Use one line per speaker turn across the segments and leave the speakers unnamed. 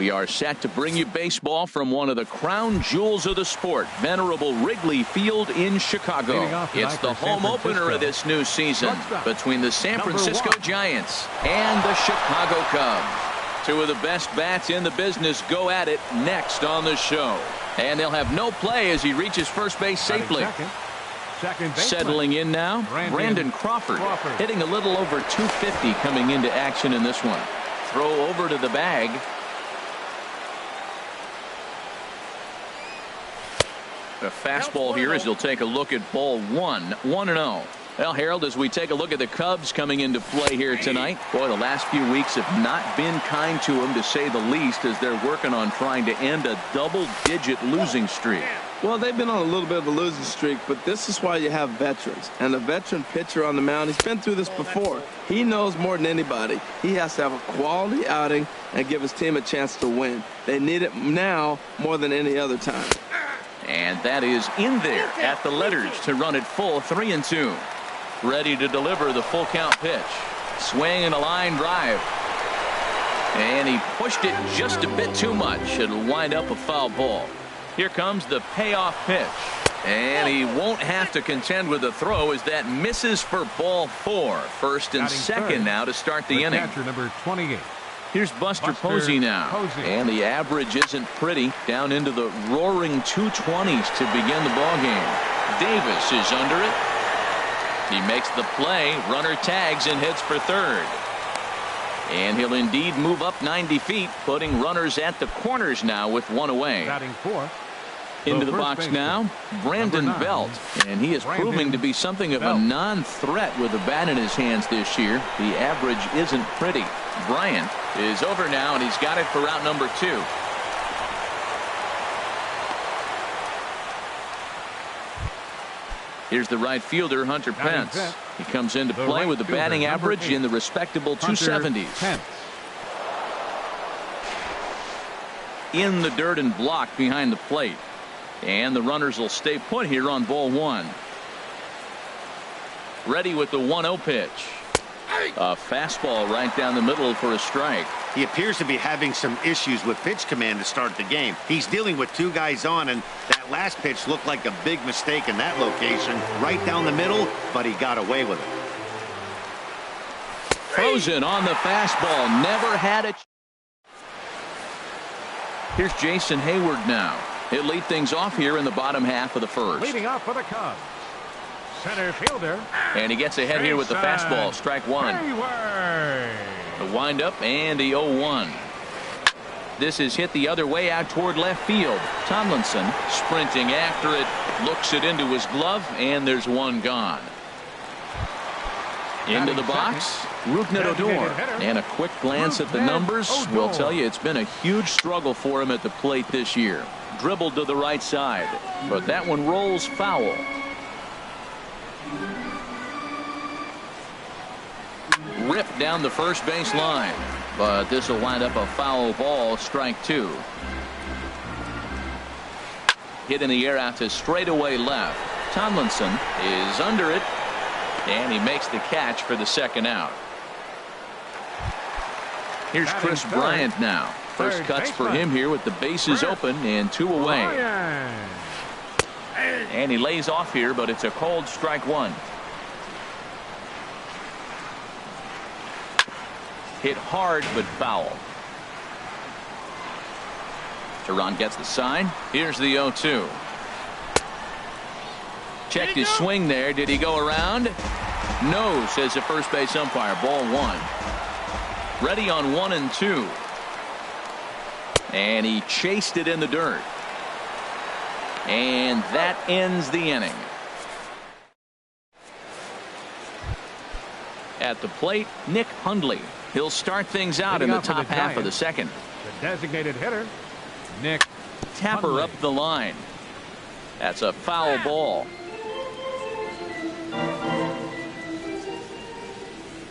We are set to bring you baseball from one of the crown jewels of the sport, venerable Wrigley Field in Chicago. It's the home opener of this new season between the San Francisco Giants and the Chicago Cubs. Two of the best bats in the business go at it next on the show. And they'll have no play as he reaches first base safely. Settling in now, Brandon Crawford hitting a little over 250 coming into action in this one. Throw over to the bag. A fastball here as he'll take a look at ball 1-0. Well, Harold, as we take a look at the Cubs coming into play here tonight, boy, the last few weeks have not been kind to them, to say the least, as they're working on trying to end a double-digit losing streak.
Well, they've been on a little bit of a losing streak, but this is why you have veterans. And a veteran pitcher on the mound, he's been through this before. He knows more than anybody. He has to have a quality outing and give his team a chance to win. They need it now more than any other time.
And that is in there at the letters to run it full 3-2. Ready to deliver the full count pitch. Swing and a line drive. And he pushed it just a bit too much. It'll wind up a foul ball. Here comes the payoff pitch. And he won't have to contend with the throw as that misses for ball 4. First and second now to start the inning.
Number 28.
Here's Buster Posey now. And the average isn't pretty. Down into the roaring 220s to begin the ball game. Davis is under it. He makes the play. Runner tags and hits for third. And he'll indeed move up 90 feet, putting runners at the corners now with one away. Into the box now, Brandon Belt. And he is proving to be something of a non-threat with the bat in his hands this year. The average isn't pretty. Bryant is over now, and he's got it for out number 2. Here's the right fielder, Hunter Pence. He comes into play with a batting average in the respectable 270s. In the dirt and blocked behind the plate. And the runners will stay put here on ball 1. Ready with the 1-0 pitch. A fastball right down the middle for a strike.
He appears to be having some issues with pitch command to start the game. He's dealing with 2 guys on, and that last pitch looked like a big mistake in that location. Right down the middle, but he got away with it.
Frozen on the fastball. Never had it. Here's Jason Hayward now. He'll lead things off here in the bottom half of the first.
Leading off for the Cubs, center fielder.
And he gets ahead here with the fastball. Strike 1. The windup and the 0-1. This is hit the other way out toward left field. Tomlinson sprinting after it, looks it into his glove, and there's one gone. Into the box, Rougned Odor. And a quick glance at the numbers will tell you it's been a huge struggle for him at the plate this year. Dribbled to the right side, but that one rolls foul. Ripped down the first base line, but this will wind up a foul ball. Strike 2. Hit in the air out to straightaway left. Tomlinson is under it, and he makes the catch for the second out. Here's Chris Bryant now. First cuts for him here with the bases open and 2 away. And he lays off here, but it's a cold strike 1. Hit hard but foul. Teron gets the sign. Here's the 0-2. Checked his swing there. Did he go around? No, says the first base umpire. Ball 1. Ready on 1 and 2. And he chased it in the dirt. And that ends the inning. At the plate, Nick Hundley. He'll start things out in the top half of the second.
The designated hitter, Nick
Tapper
Hundley.
up the line. That's a foul ball.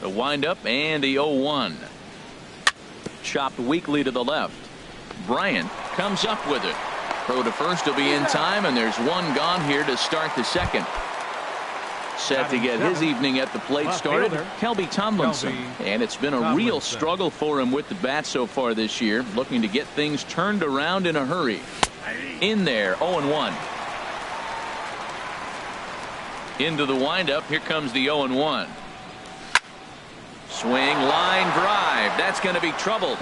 The windup and the 0-1. Chopped weakly to the left. Bryant comes up with it. Throw to first will be in time, and there's one gone here to start the second. Set to get his evening at the plate started, Kelby Tomlinson. And it's been a real struggle for him with the bat so far this year, looking to get things turned around in a hurry. In there, 0-1. Into the windup, here comes the 0-1. Swing, line drive. That's going to be troubled.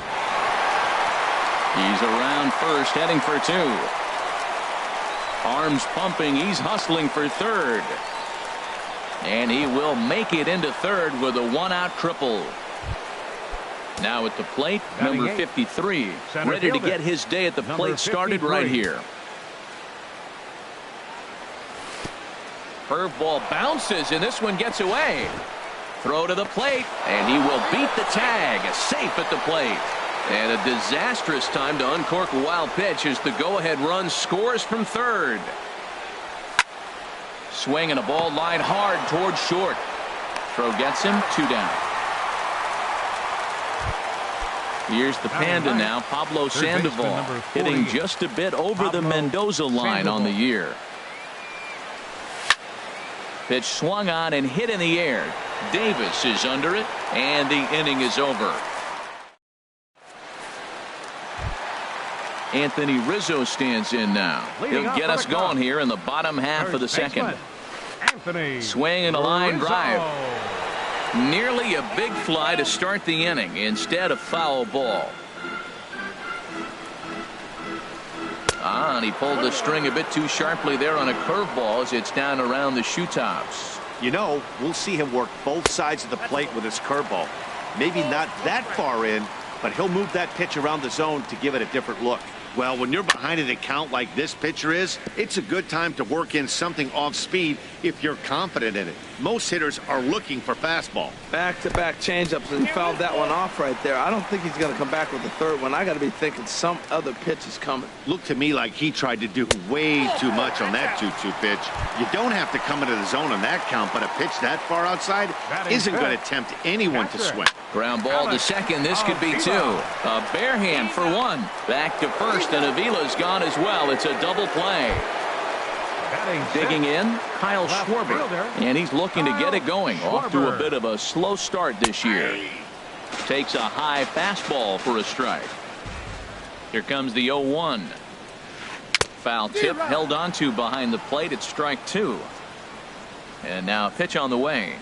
He's around first, heading for two. Arms pumping, he's hustling for third. And he will make it into third with a one-out triple. Now at the plate, number 53, ready to get his day at the plate started right here. Curveball bounces, and this one gets away. Throw to the plate, and he will beat the tag. Safe at the plate. And a disastrous time to uncork a wild pitch as the go-ahead run scores from third. Swing and a ball lined hard towards short. Throw gets him, 2 down. Here's the Panda now, Pablo Sandoval, hitting just a bit over the Mendoza line on the year. Pitch swung on and hit in the air. Davis is under it, and the inning is over. Anthony Rizzo stands in now. He'll get us going here in the bottom half of the second. Swing and a line drive. Nearly a big fly to start the inning. Instead, a foul ball. And he pulled the string a bit too sharply there on a curveball as it's down around the shoe tops.
You know, we'll see him work both sides of the plate with his curveball. Maybe not that far in, but he'll move that pitch around the zone to give it a different look. Well, when you're behind an account like this pitcher is, it's a good time to work in something off speed if you're confident in it. Most hitters are looking for fastball.
Back-to-back changeups, and he fouled that one off right there. I don't think he's going to come back with the third one. I got to be thinking some other pitch is coming.
Looked to me like he tried to do way too much on that 2-2 pitch. You don't have to come into the zone on that count, but a pitch that far outside isn't going to tempt anyone to swing.
Ground ball to second. This could be two. A bare hand for one. Back to first, and Avila's gone as well. It's a double play. Digging in, Kyle Schwarber, and he's looking to get it going. Off to a bit of a slow start this year. Takes a high fastball for a strike. Here comes the 0-1. Foul tip held onto behind the plate. It's strike two. And now a pitch on the way.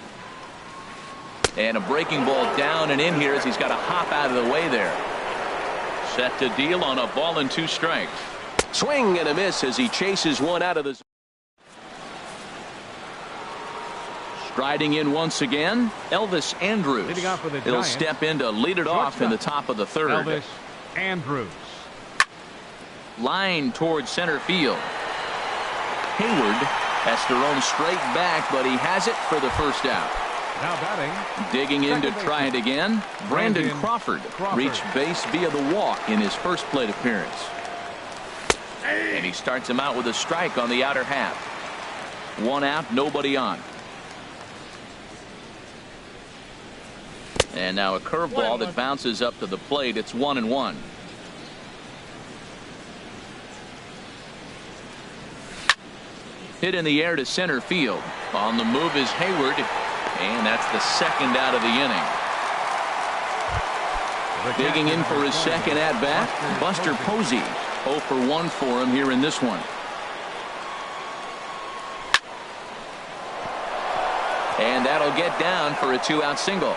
And a breaking ball down and in here as he's got to hop out of the way there. Set to deal on a ball and 2 strikes. Swing and a miss as he chases one out of the zone. Striding in once again, Elvis Andrus. He'll step in to lead it off in the top of the third.
Elvis Andrus.
Line towards center field. Hayward has to run straight back, but he has it for the first out.
Now batting.
Digging in to try it again. Brandon Crawford reached base via the walk in his first plate appearance. And he starts him out with a strike on the outer half. 1 out, nobody on. And now a curveball that bounces up to the plate. It's 1-1. Hit in the air to center field. On the move is Hayward. And that's the second out of the inning. Digging in for his second at-bat, Buster Posey. 0 for 1 for him here in this one. And that'll get down for a 2-out single.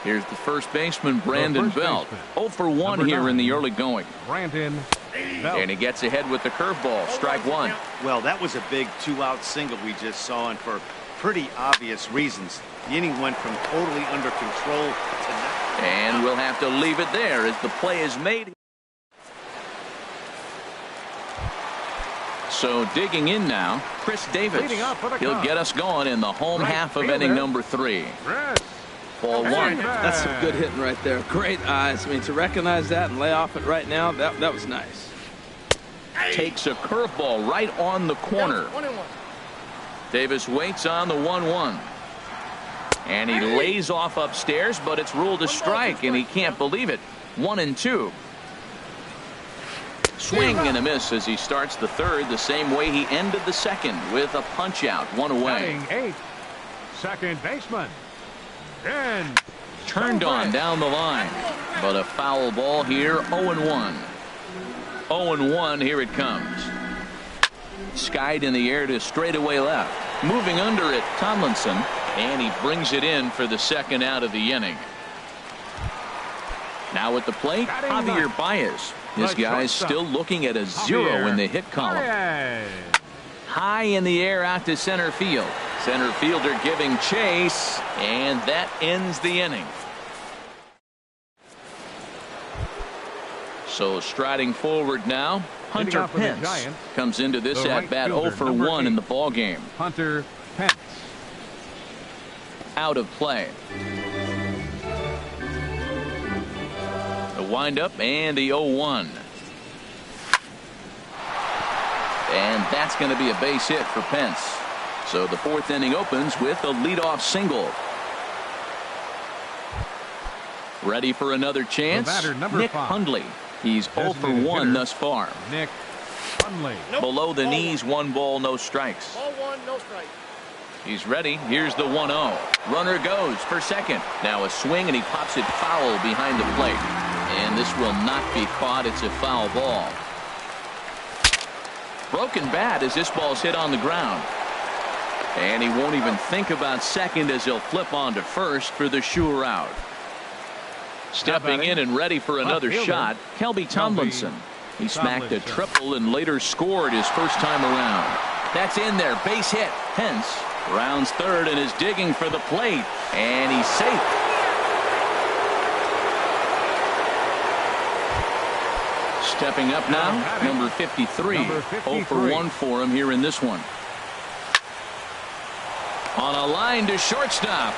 Here's the first baseman, Brandon Belt. 0 for 1 here in the early going.
Brandon Belt.
And he gets ahead with the curveball. Strike one.
Well, that was a big 2-out single we just saw, and for pretty obvious reasons. The inning went from totally under control to not.
And we'll have to leave it there as the play is made. So digging in now, Chris Davis. He'll get us going in the home half of inning number 3. Ball 1.
That's some good hitting right there. Great eyes. I mean, to recognize that and lay off it right now, that was nice.
Takes a curveball right on the corner. Davis waits on the 1-1. And he lays off upstairs, but it's ruled a strike, and he can't believe it. 1-2. Swing and a miss as he starts the third the same way he ended the second with a punch out, one away.
Batting 8th, second baseman. And
turned on down the line, but a foul ball here. 0-1. 0-1. Here it comes. Skied in the air to straightaway left. Moving under it, Tomlinson, and he brings it in for the second out of the inning. Now at the plate, Javier Baez. This guy's still looking at a 0 in the hit column. High in the air out to center field. Center fielder giving chase, and that ends the inning. So striding forward now, Hunter Pence comes into this at bat 0 for 1 in the ball game.
Hunter Pence
out of play. The windup and the 0-1. And that's going to be a base hit for Pence. So the fourth inning opens with a leadoff single. Ready for another chance? Nick Hundley. He's 0 for 1 thus far.
Nick Hundley.
Below the knees, 1 ball, no strikes.
Ball 1, no strike.
He's ready. Here's the 1-0. Runner goes for second. Now a swing, and he pops it foul behind the plate. And this will not be caught. It's a foul ball. Broken bat as this ball's hit on the ground. And he won't even think about second as he'll flip on to first for the sure out. Stepping in and ready for another shot, Kelby Tomlinson. He smacked a triple and later scored his first time around. That's in there. Base hit. Pence rounds third and is digging for the plate. And he's safe. Stepping up now, number 53. 0 for 1 for him here in this one. On a line to shortstop.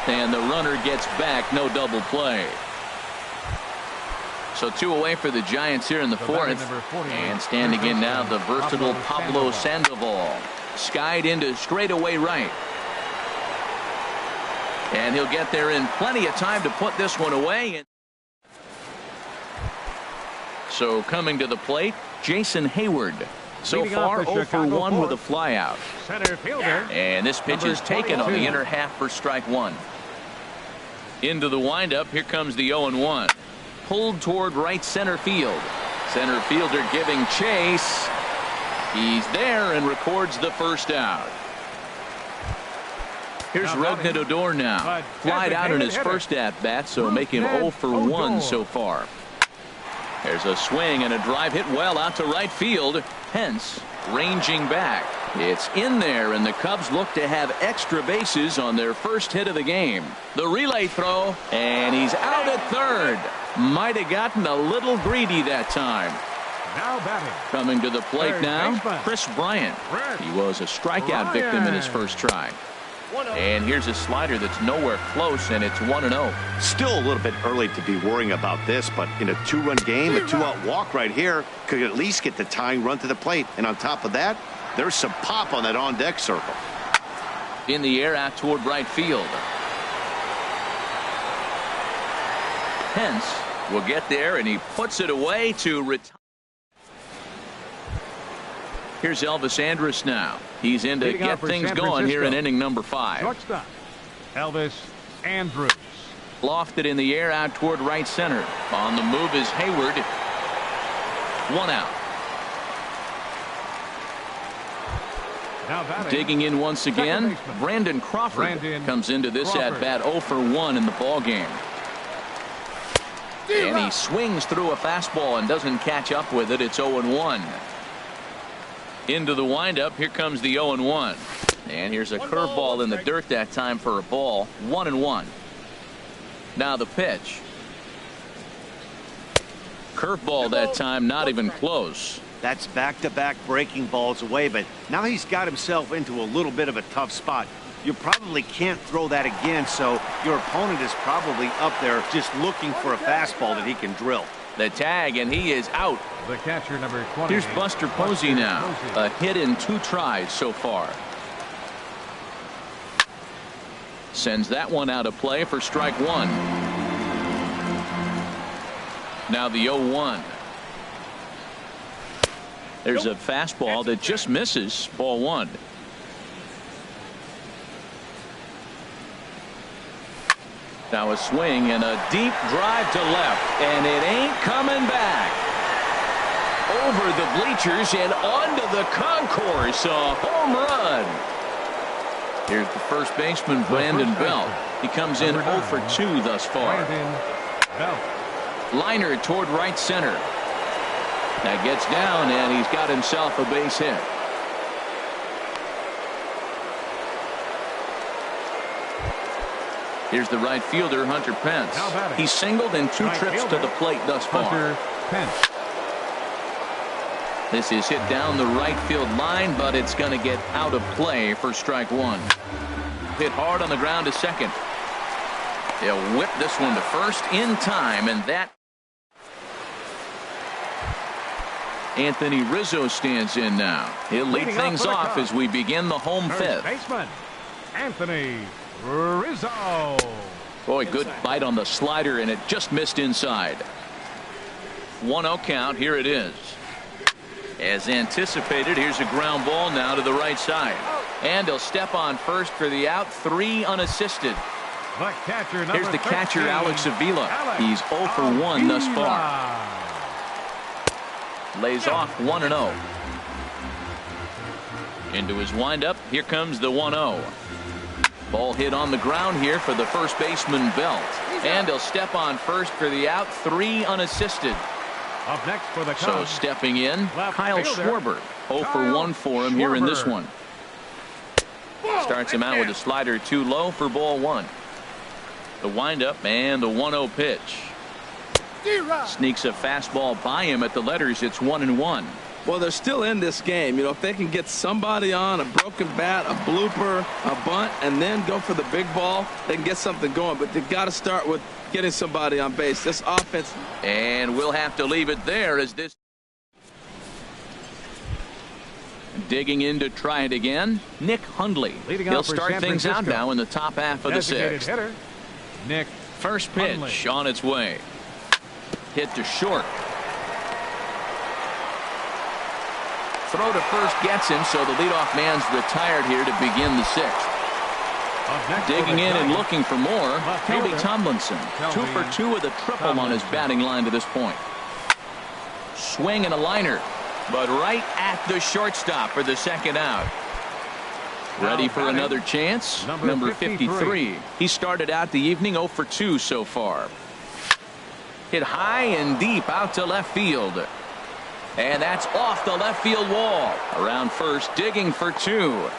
And the runner gets back, no double play. So 2 away for the Giants here in the fourth. And standing in now, the versatile Pablo Sandoval. Skied into straightaway right. And he'll get there in plenty of time to put this one away. So coming to the plate, Jason Hayward. So far 0 for 1 with a flyout.
Center fielder.
And this pitch is taken on the inner half for strike 1. Into the windup. Here comes the 0-1. Pulled toward right center field. Center fielder giving chase. He's there and records the first out. Here's Rougned Odor now. Flied out in his first at bat, so make him 0 for 1 so far. There's a swing and a drive hit well out to right field. Pence ranging back. It's in there, and the Cubs look to have extra bases on their first hit of the game. The relay throw, and he's out at third. Might have gotten a little greedy that time.
Now batting.
Coming to the plate now, Chris Bryant. He was a strikeout victim in his first try. And here's a slider that's nowhere close, and it's 1-0.
Still a little bit early to be worrying about this, but in a 2-run game, a 2-out walk right here could at least get the tying run to the plate. And on top of that, there's some pop on that on-deck circle.
In the air out toward right field. Pence will get there, and he puts it away to retire. Here's Elvis Andrus now. He's in to get things going here in inning number 5.
Shortstop, Elvis Andrus.
Lofted in the air out toward right center. On the move is Hayward. 1 out. Digging in once again, Brandon Crawford comes into this at bat 0 for 1 in the ball game. And he swings through a fastball and doesn't catch up with it. It's 0-1. Into the windup. Here comes the 0-1. And here's a curveball in the dirt that time for a ball. 1-1. Now the pitch. Curveball that time, not even close.
That's back-to-back breaking balls away, but now he's got himself into a little bit of a tough spot. You probably can't throw that again, so your opponent is probably up there just looking for a fastball that he can drill.
The tag, and he is out.
The catcher, number 20.
Here's Buster Posey now. A hit in 2 tries so far. Sends that one out of play for strike 1. Now the 0-1. There's a fastball that just misses. Ball 1. Now a swing and a deep drive to left, and it ain't coming back. Over the bleachers and onto the concourse. A home run. Here's the first baseman, Brandon Belt. He comes in 0 for 2 thus far. Liner toward right center. That gets down, and he's got himself a base hit. Here's the right fielder, Hunter Pence. He's singled in 2 trips to the plate thus far. This is hit down the right field line, but it's going to get out of play for strike 1. Hit hard on the ground to second. They'll whip this one to first in time, and that. Anthony Rizzo stands in now. He'll lead things off as we begin the home fifth.
Baseman Anthony Rizzo.
Boy, good bite on the slider, and it just missed inside. 1-0 count. Here it is. As anticipated, here's a ground ball now to the right side. And he'll step on first for the out. 3 unassisted. Here's the catcher, Alex Avila. He's 0 for 1 thus far. Lays off 1-0. Into his windup. Here comes the 1-0. Ball hit on the ground here for the first baseman, Belt. And he'll step on first for the out. 3 unassisted.
Up next for the
So stepping in, Kyle Schwarber. 0 for 1 for him here in this one. Starts him out with a slider too low for ball 1. The windup and the 1-0 pitch. Sneaks a fastball by him at the letters. It's 1-1.
Well, they're still in this game. You know, if they can get somebody on, a broken bat, a blooper, a bunt, and then go for the big ball, they can get something going. But they've got to start with getting somebody on base. This offense.
And we'll have to leave it there as this. Digging in to try it again, Nick Hundley. He'll start things out now in the top half of the 6th.
Hitter, Nick
First pitch
Hundley.
on its way. Hit to short. Throw to first gets him, so the leadoff man's retired here to begin the 6th. Digging in and looking for more, Toby Tomlinson. 2 for 2 with a triple on his batting line to this point. Swing and a liner, but right at the shortstop for the second out. Ready for another chance? Number 53. He started out the evening 0 for 2 so far. Hit high and deep out to left field. And that's off the left field wall. Around first, digging for 2.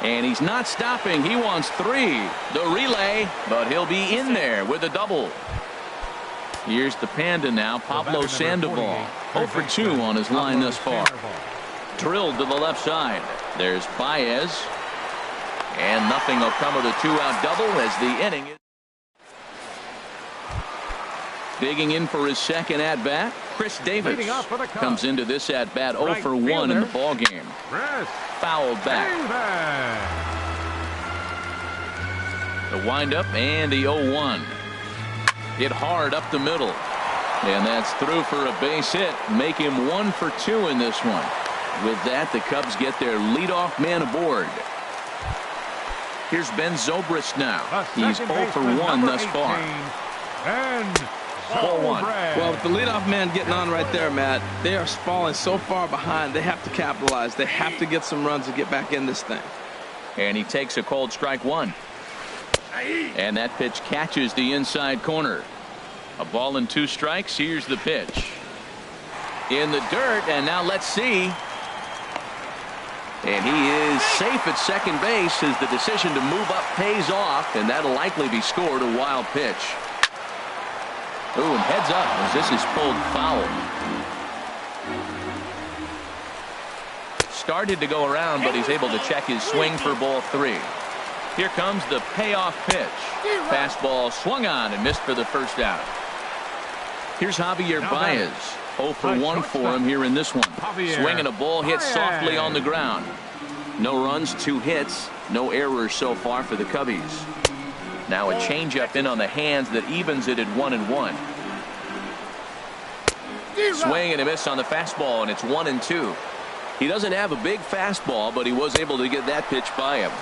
And he's not stopping. He wants 3. The relay, but he'll be in there with a double. Here's the Panda now, Pablo Sandoval. 0 for 2 on his line thus far. Drilled to the left side. There's Baez. And nothing will come of the 2-out double as the inning is. Digging in for his second at-bat, Chris Davis comes into this at-bat 0 for 1 in the ballgame. Fouled back. The windup and the 0-1. Hit hard up the middle. And that's through for a base hit. Make him 1 for 2 in this one. With that, the Cubs get their leadoff man aboard. Here's Ben Zobrist now. He's 0 for 1 thus far.
And
Ball 1.
Well, with the leadoff man getting on right there, Matt, they are falling so far behind. They have to capitalize. They have to get some runs to get back in this thing.
And he takes a cold strike 1. And that pitch catches the inside corner. A ball and 2 strikes. Here's the pitch. In the dirt, and now let's see. And he is safe at second base as the decision to move up pays off, and that'll likely be scored. A wild pitch. Ooh, and heads up as this is pulled foul. Started to go around, but he's able to check his swing for ball 3. Here comes the payoff pitch. Fastball swung on and missed for the first out. Here's Javier Baez. 0 for 1 for him here in this one. Swinging a ball hit softly on the ground. No runs, 2 hits, no errors so far for the Cubbies. Now a changeup in on the hands that evens it at 1-1. Swing and a miss on the fastball, and it's 1-2. He doesn't have a big fastball, but he was able to get that pitch by him.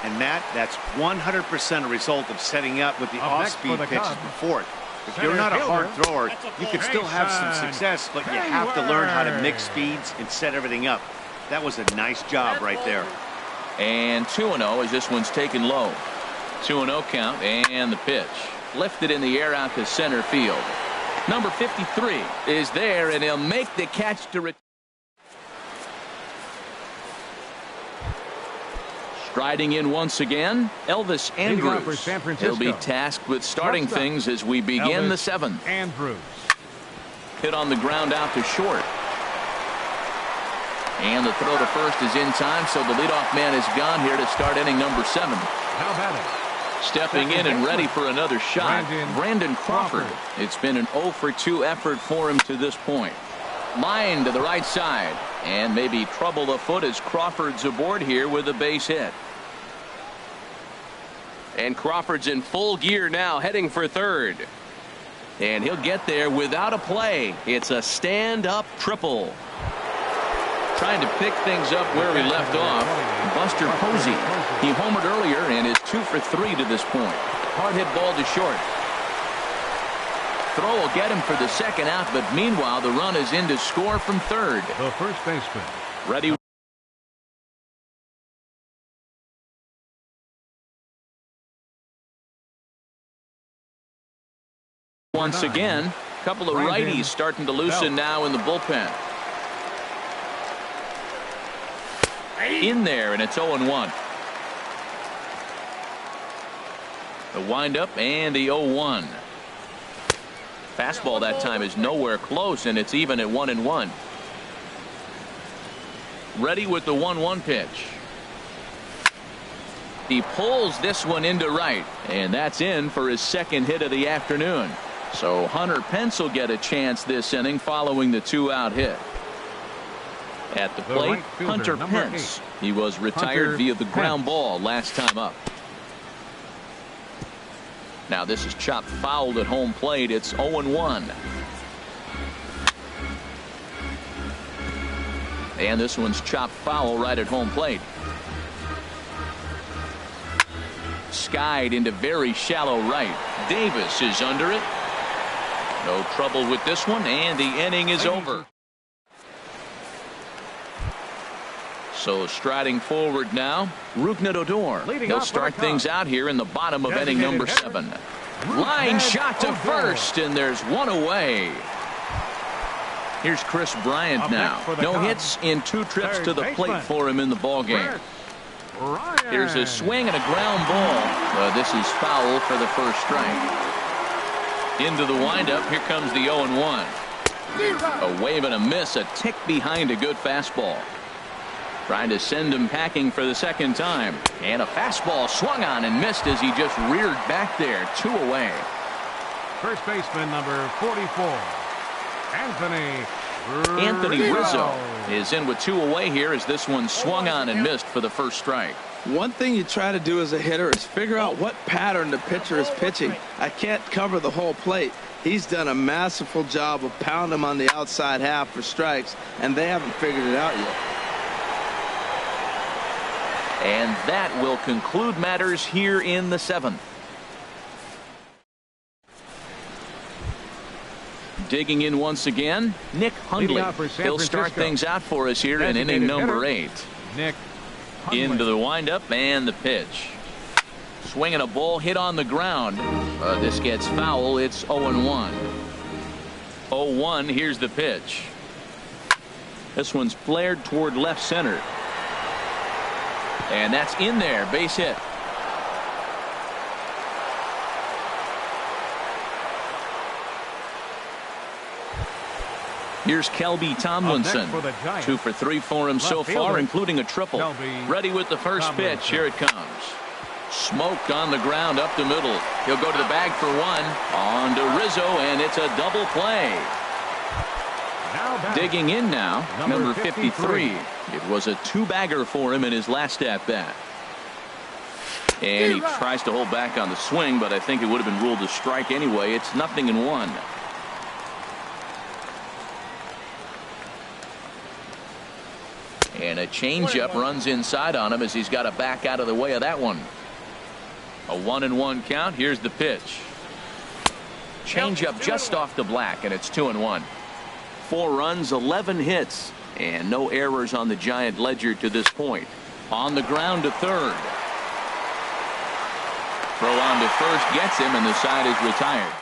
And Matt, that's 100% a result of setting up with the off-speed pitches before it. If you're not a hard thrower, you can still have some success, but you have to learn how to mix speeds and set everything up. That was a nice job right there.
And 2-0 as this one's taken low. 2-0 count, and the pitch. Lifted in the air out to center field. Number 53 is there, and he'll make the catch to return. Striding in once again, Elvis Andrews. He'll be tasked with starting things as we begin the 7th.
Andrews.
Hit on the ground out to short. And the throw to first is in time, so the leadoff man is gone here to start inning number 7.
How about it?
Stepping in and ready for another shot, Brandon Crawford. It's been an 0-for-2 effort for him to this point. Line to the right side, and maybe trouble afoot as Crawford's aboard here with a base hit. And Crawford's in full gear now, heading for third. And he'll get there without a play. It's a stand-up triple. Trying to pick things up where he left off, Buster Posey. He homered earlier and is 2 for 3 to this point. Hard hit ball to short. Throw will get him for the second out, but meanwhile the run is in to score from third.
The first baseman.
Ready. Once again, a couple of righties starting to loosen now in the bullpen. In there, and it's 0-1. The windup and the 0-1. Fastball that time is nowhere close, and it's even at 1-1. Ready with the 1-1 pitch. He pulls this one into right, and that's in for his second hit of the afternoon. So Hunter Pence will get a chance this inning following the 2-out hit. At the plate, Hunter Pence. He was retired via the ground ball last time up. Now this is chopped fouled at home plate. It's 0-1. And this one's chopped foul right at home plate. Skied into very shallow right. Davis is under it. No trouble with this one, and the inning is over. So striding forward now, Rougned Odor. He'll start things out here in the bottom of inning number 7. Line shot to first, and there's one away. Here's Chris Bryant now. No hits in 2 trips to the plate for him in the ballgame. Here's a swing and a ground ball. This is foul for the first strike. Into the windup, here comes the 0-1. A wave and a miss, a tick behind a good fastball. Trying to send him packing for the second time. And a fastball swung on and missed as he just reared back there. 2 away.
First baseman number 44,
Anthony Rizzo is in with 2 away here as this one swung on and missed for the first strike.
One thing you try to do as a hitter is figure out what pattern the pitcher is pitching. I can't cover the whole plate. He's done a masterful job of pounding him on the outside half for strikes, and they haven't figured it out yet.
And that will conclude matters here in the 7th. Digging in once again, Nick Hundley. He'll start things out for us here in inning number 8.
Nick
Into the windup and the pitch. Swinging a ball hit on the ground. This gets foul. It's 0-1. 0-1. Here's the pitch. This one's flared toward left center. And that's in there. Base hit. Here's Kelby Tomlinson. 2 for 3 for him so far, including a triple. Ready with the first pitch. Here it comes. Smoked on the ground up the middle. He'll go to the bag for 1. On to Rizzo, and it's a double play. Digging in now, number 53. It was a 2-bagger for him in his last at-bat. And he tries to hold back on the swing, but I think it would have been ruled a strike anyway. It's 0-1. a changeup runs inside on him as he's got to back out of the way of that one. A 1-1 count. Here's the pitch. Changeup just off the black, and it's 2-1. 4 runs, 11 hits, and no errors on the Giant ledger to this point. On the ground to third. Throw on to first gets him, and the side is retired.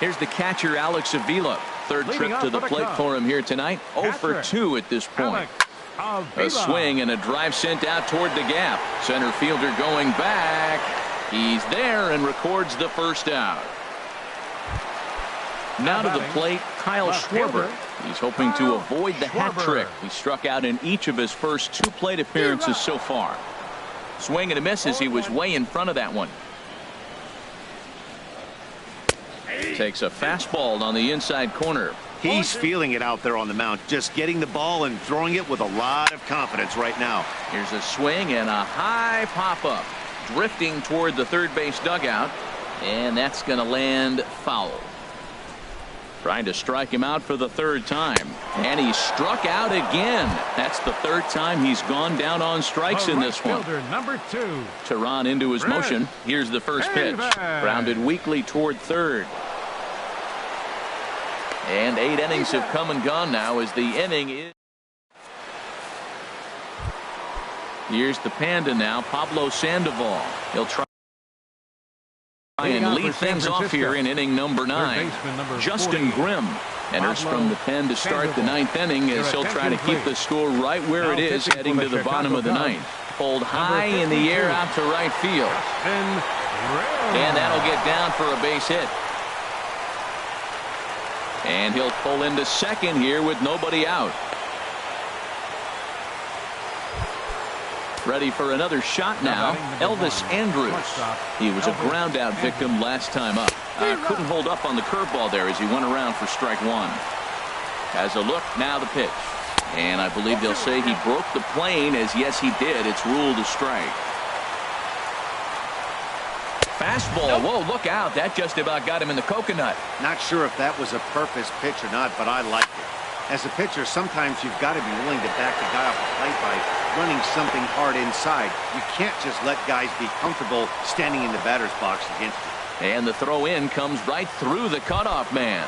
Here's the catcher, Alex Avila. Third trip to the plate for him here tonight. 0 for 2 at this point. A swing and a drive sent out toward the gap. Center fielder going back. He's there and records the first out. Now to the plate, Kyle Schwarber. He's hoping to avoid the hat trick. He struck out in each of his first 2 plate appearances so far. Swing and a miss as he was way in front of that one. Takes a fastball on the inside corner.
He's feeling it out there on the mound, just getting the ball and throwing it with a lot of confidence right now.
Here's a swing and a high pop-up. Drifting toward the third base dugout, and that's going to land foul. Trying to strike him out for the 3rd time, and he struck out again. That's the 3rd time he's gone down on strikes in this one.
Number 2.
Tehran into his motion. Here's the first pitch. Grounded weakly toward third. And 8 innings have come and gone now as the inning is. Here's the Panda now, Pablo Sandoval. He'll try and lead things off here in inning number 9. Justin Grimm enters from the pen to start the 9th inning as he'll try to keep the score right where it is heading to the bottom of the 9th. Pulled high in the air out to right field. And that'll get down for a base hit. And he'll pull into second here with nobody out. Ready for another shot now, Elvis Andrus. He was a ground out victim last time up. Couldn't hold up on the curveball there as he went around for strike 1. Has a look, now the pitch. And I believe they'll say he broke the plane, as yes he did. It's ruled a strike. Fastball, whoa, look out. That just about got him in the coconut.
Not sure if that was a purpose pitch or not, but I like it. As a pitcher, sometimes you've got to be willing to back the guy off the plate by running something hard inside. You can't just let guys be comfortable standing in the batter's box against you.
And the throw in comes right through the cutoff man.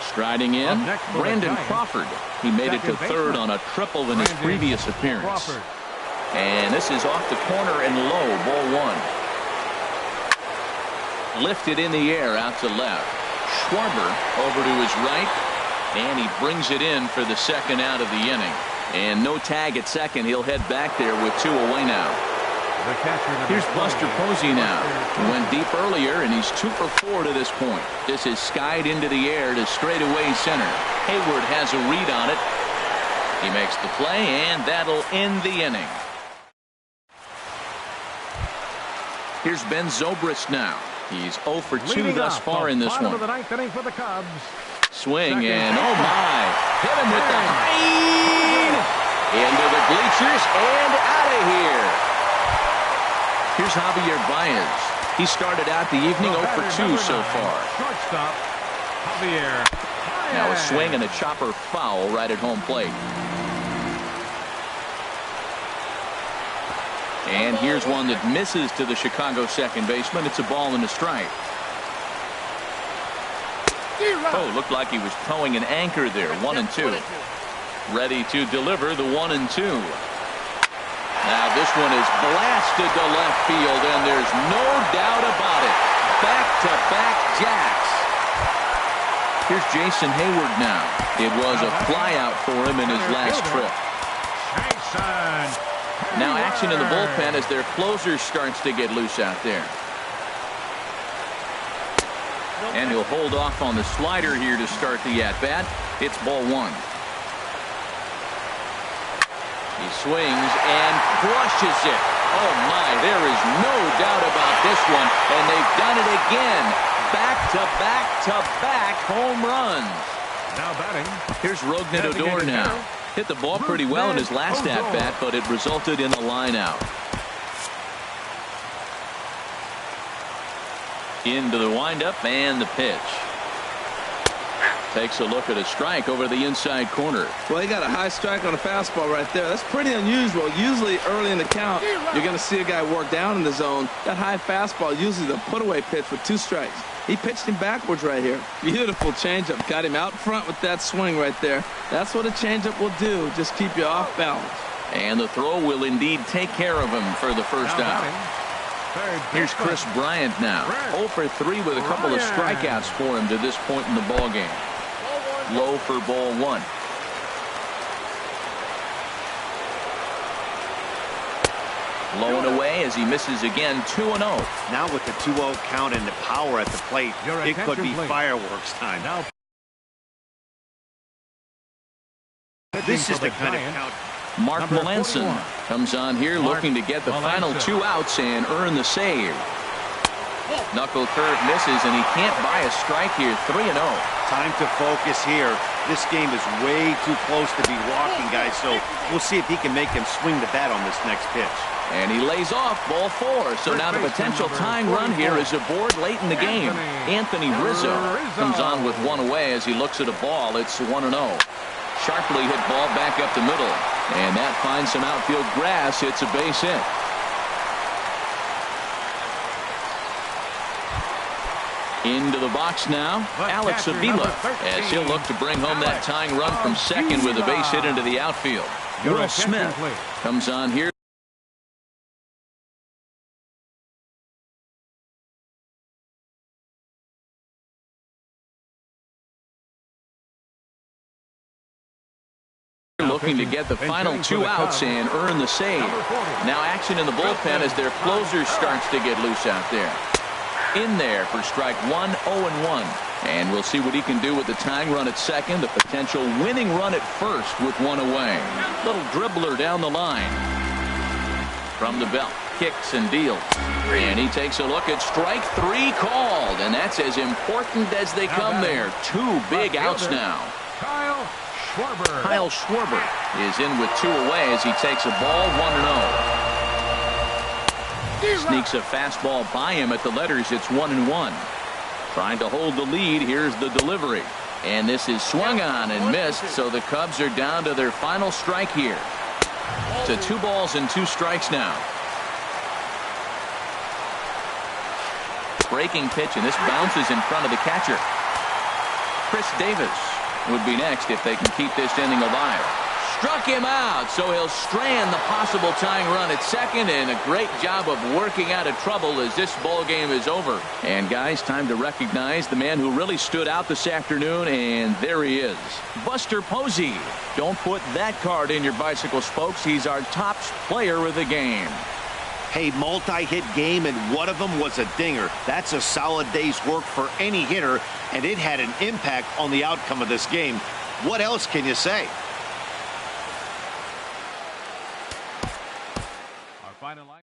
Striding in, Brandon Crawford. He made it to third on a triple in his previous appearance. And this is off the corner and low, ball 1. Lifted in the air out to left. Schwarber over to his right, and he brings it in for the 2nd out of the inning. And no tag at second. He'll head back there with 2 away now. Here's Buster Posey now. He went deep earlier, and he's 2 for 4 to this point. This is skied into the air to straightaway center. Hayward has a read on it. He makes the play, and that'll end the inning. Here's Ben Zobrist now. He's 0 for 2 thus far in this one.
Of the 9th inning for the Cubs.
Swing and oh my, hit him with the high into the bleachers and out of here. Here's Javier Baez. He started out the evening 0 for 2 so far.
Shortstop Javier.
Now a swing and a chopper foul right at home plate. And here's one that misses to the Chicago second baseman. It's a ball and a strike. Oh, looked like he was towing an anchor there. 1 and 2. Ready to deliver the 1 and 2. Now this one is blasted to left field, and there's no doubt about it. Back-to-back jacks. Here's Jason Hayward now. It was a flyout for him in his last trip. Now action in the bullpen as their closer starts to get loose out there. And he'll hold off on the slider here to start the at-bat. It's ball 1. He swings and crushes it. Oh my, there is no doubt about this one. And they've done it again. Back-to-back-to-back home runs.
Now batting.
Here's Rougned Odor now. Hit the ball pretty well in his last at-bat, but it resulted in a line out. Into the windup and the pitch. Takes a look at a strike over the inside corner.
Well, he got a high strike on a fastball right there. That's pretty unusual. Usually early in the count, you're going to see a guy work down in the zone. That high fastball, usually the put-away pitch with 2 strikes. He pitched him backwards right here. Beautiful changeup. Got him out front with that swing right there. That's what a changeup will do. Just keep you off balance.
And the throw will indeed take care of him for the first out. Here's Chris Bryant now. 0 for 3 with a couple of strikeouts for him to this point in the ballgame. Low for ball 1. Low and away as he misses again. 2-0.
Now with the 2-0 count and the power at the plate, it could be fireworks time.
Now,
This is the kind of count.
Mark
Number
Melanson
41.
comes on here looking to get the final
Melanson.
2 outs and earn the save. Knuckle curve misses, and he can't buy a strike here. 3-0.
Time to focus here. This game is way too close to be walking, guys, so we'll see if he can make him swing the bat on this next pitch.
And he lays off ball 4. So now the potential tying run here is aboard late in the game. Anthony Rizzo comes on with 1 away as he looks at a ball. It's 1-0. Sharply hit ball back up the middle. And that finds some outfield grass. It's a base hit. Into the box now, Alex Avila, as he'll look to bring home that tying run from second with a base hit into the outfield. Will Smith comes on here. Looking to get the final 2 outs and earn the save. Now action in the bullpen as their closer starts to get loose out there. In there for strike 1, 0-1. And we'll see what he can do with the tying run at second, the potential winning run at first with 1 away. Little dribbler down the line. From the belt, kicks and deals. And he takes a look at strike 3 called. And that's as important as they come there. 2 big outs now. Kyle Schwarber is in with 2 away as he takes a ball 1-0. Sneaks a fastball by him at the letters. It's 1-1. Trying to hold the lead. Here's the delivery. And this is swung on and missed. So the Cubs are down to their final strike here. To 2 balls and 2 strikes now. Breaking pitch, and this bounces in front of the catcher. Chris Davis would be next if they can keep this inning alive. Struck him out, so he'll strand the possible tying run at second, and a great job of working out of trouble as this ball game is over. And guys, time to recognize the man who really stood out this afternoon, and there he is, Buster Posey. Don't put that card in your bicycle spokes. He's our top player of the game.
Hey, multi-hit game, and one of them was a dinger. That's a solid day's work for any hitter, and it had an impact on the outcome of this game. What else can you say?
our final line.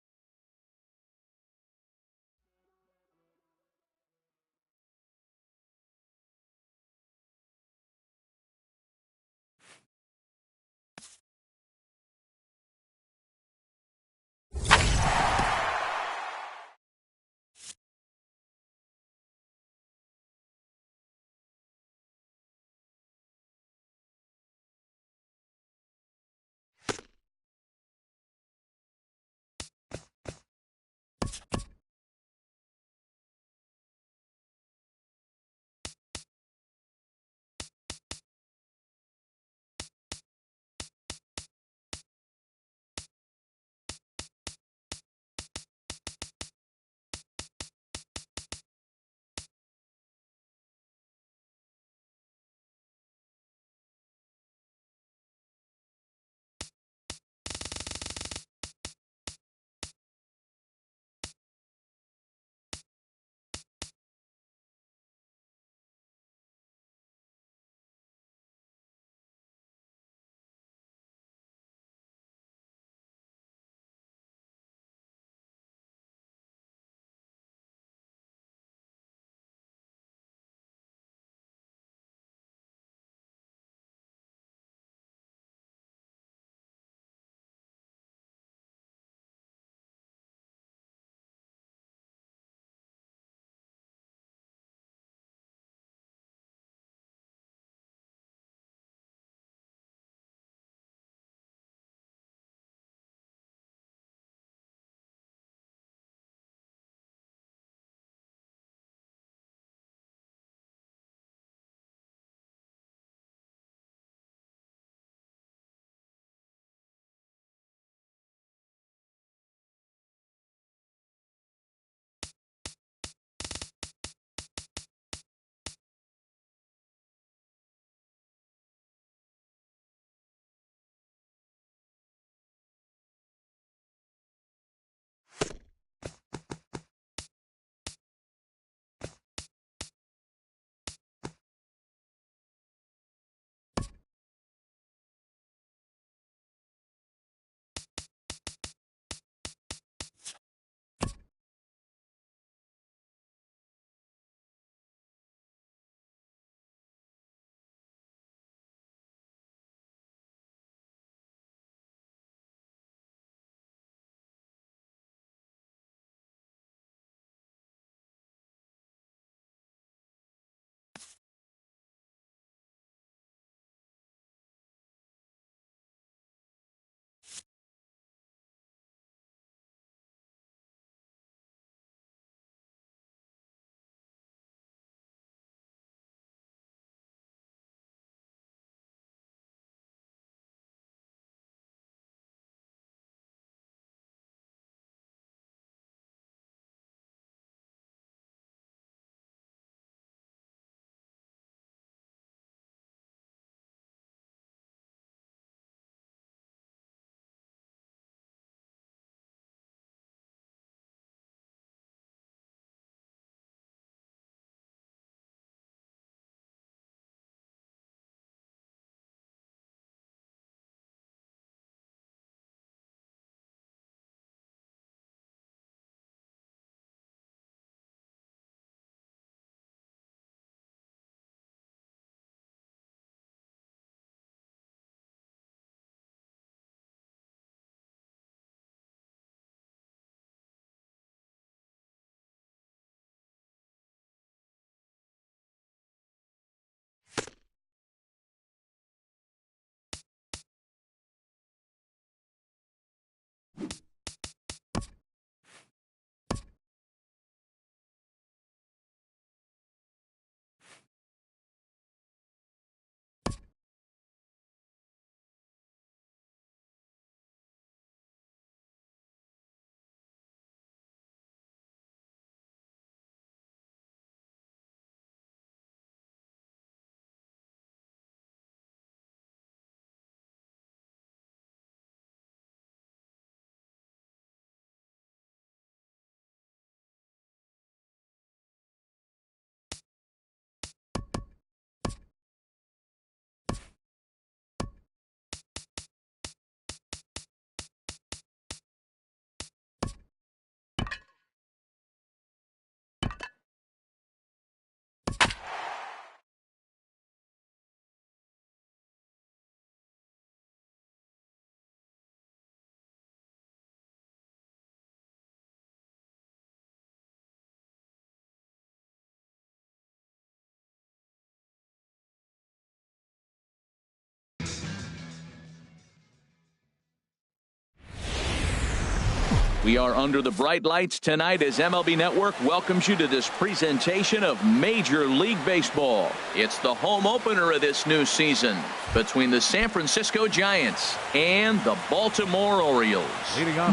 We are under the bright lights tonight as MLB Network welcomes you to this presentation of Major League Baseball. It's the home opener of this new season between the San Francisco Giants and the Baltimore Orioles.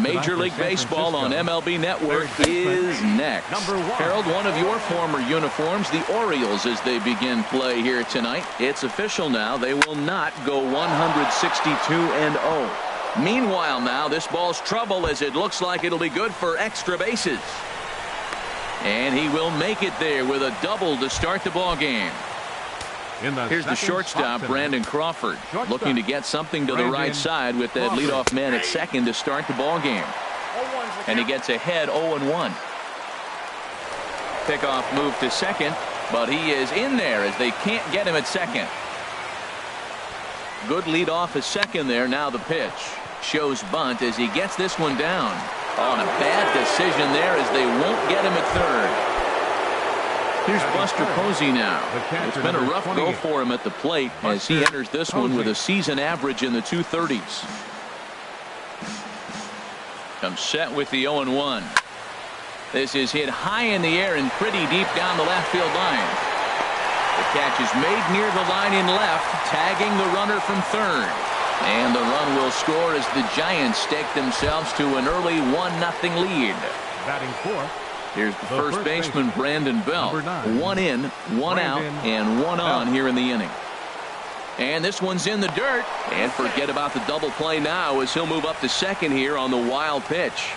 Major League Baseball on MLB Network is next. Harold, one of your former uniforms, the Orioles, as they begin play here tonight. It's official now. They will not go 162-0. Meanwhile now, this ball's trouble as it looks like it'll be good for extra bases. And he will make it there with a double to start the ball game. Here's the shortstop, Brandon Crawford, looking to get something to the right side with that leadoff man at second to start the ball game. And he gets ahead 0-1. Pickoff move to second, but he is in there as they can't get him at second. Good lead off at second there. Now the pitch. Shows bunt as he gets this one down. On a bad decision there as they won't get him at third. Here's Buster Posey now. It's been a rough go for him at the plate as he enters this one with a season average in the 230s. Comes set with the 0-1. This is hit high in the air and pretty deep down the left field line. The catch is made near the line in left, tagging the runner from third. And the run will score as the Giants stake themselves to an early 1-0 lead.
Batting fourth.
Here's the first baseman, Brandon Belt. 1 in, 1 out, and 1 on here in the inning. And this one's in the dirt. And forget about the double play now as he'll move up to second here on the wild pitch.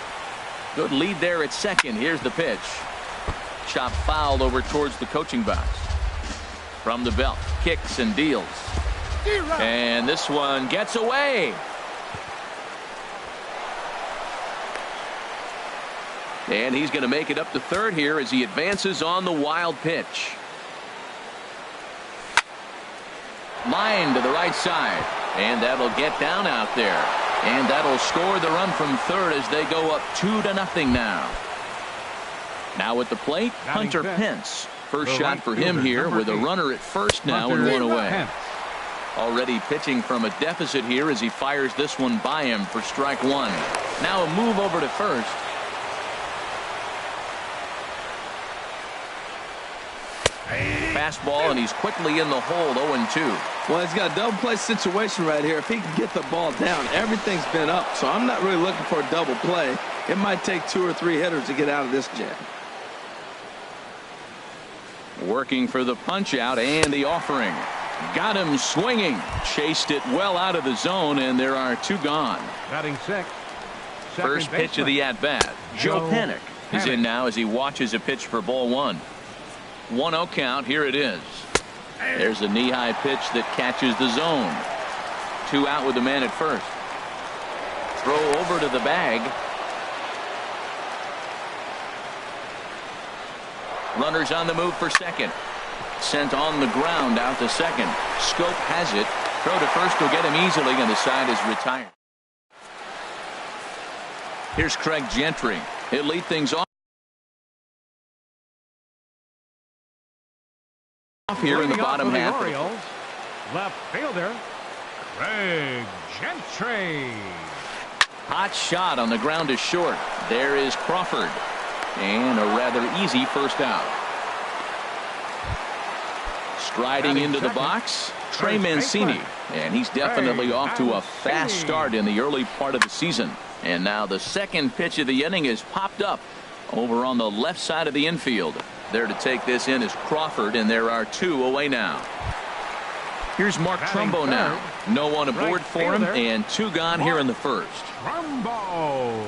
Good lead there at second. Here's the pitch. Chop foul over towards the coaching box. From the belt, kicks and deals. And this one gets away. And he's going to make it up to third here as he advances on the wild pitch. Line to the right side. And that'll get down out there. And that'll score the run from third as they go up 2-0 now. Now at the plate, Hunter Pence. First shot for him here with a runner at first now and 1 away. Already pitching from a deficit here as he fires this one by him for strike 1. Now a move over to first. Fastball, and he's quickly in the hole, 0-2.
Well, he's got a double play situation right here. If he can get the ball down, everything's been up. So I'm not really looking for a double play. It might take 2 or 3 hitters to get out of this jam.
Working for the punch out and the offering. Got him swinging. Chased it well out of the zone, and there are 2 gone.
Batting sixth.
First pitch of the at-bat. Joe Panik is in now as he watches a pitch for ball 1. 1-0 count. Here it is. There's a knee-high pitch that catches the zone. 2 out with the man at first. Throw over to the bag. Runners on the move for second. Sent on the ground out to second. Scope has it. Throw to first will get him easily, and the side is retired. Here's Craig Gentry. He'll lead things off here in the bottom half.
Orioles, left fielder Craig Gentry.
Hot shot on the ground is short. There is Crawford. And a rather easy first out. Striding into the box, Trey Mancini. And he's definitely off to a fast start in the early part of the season. And now the second pitch of the inning is popped up over on the left side of the infield. There to take this in is Crawford, and there are 2 away now. Here's Mark Trumbo now. No one aboard for him, and 2 gone here in the first.
Trumbo.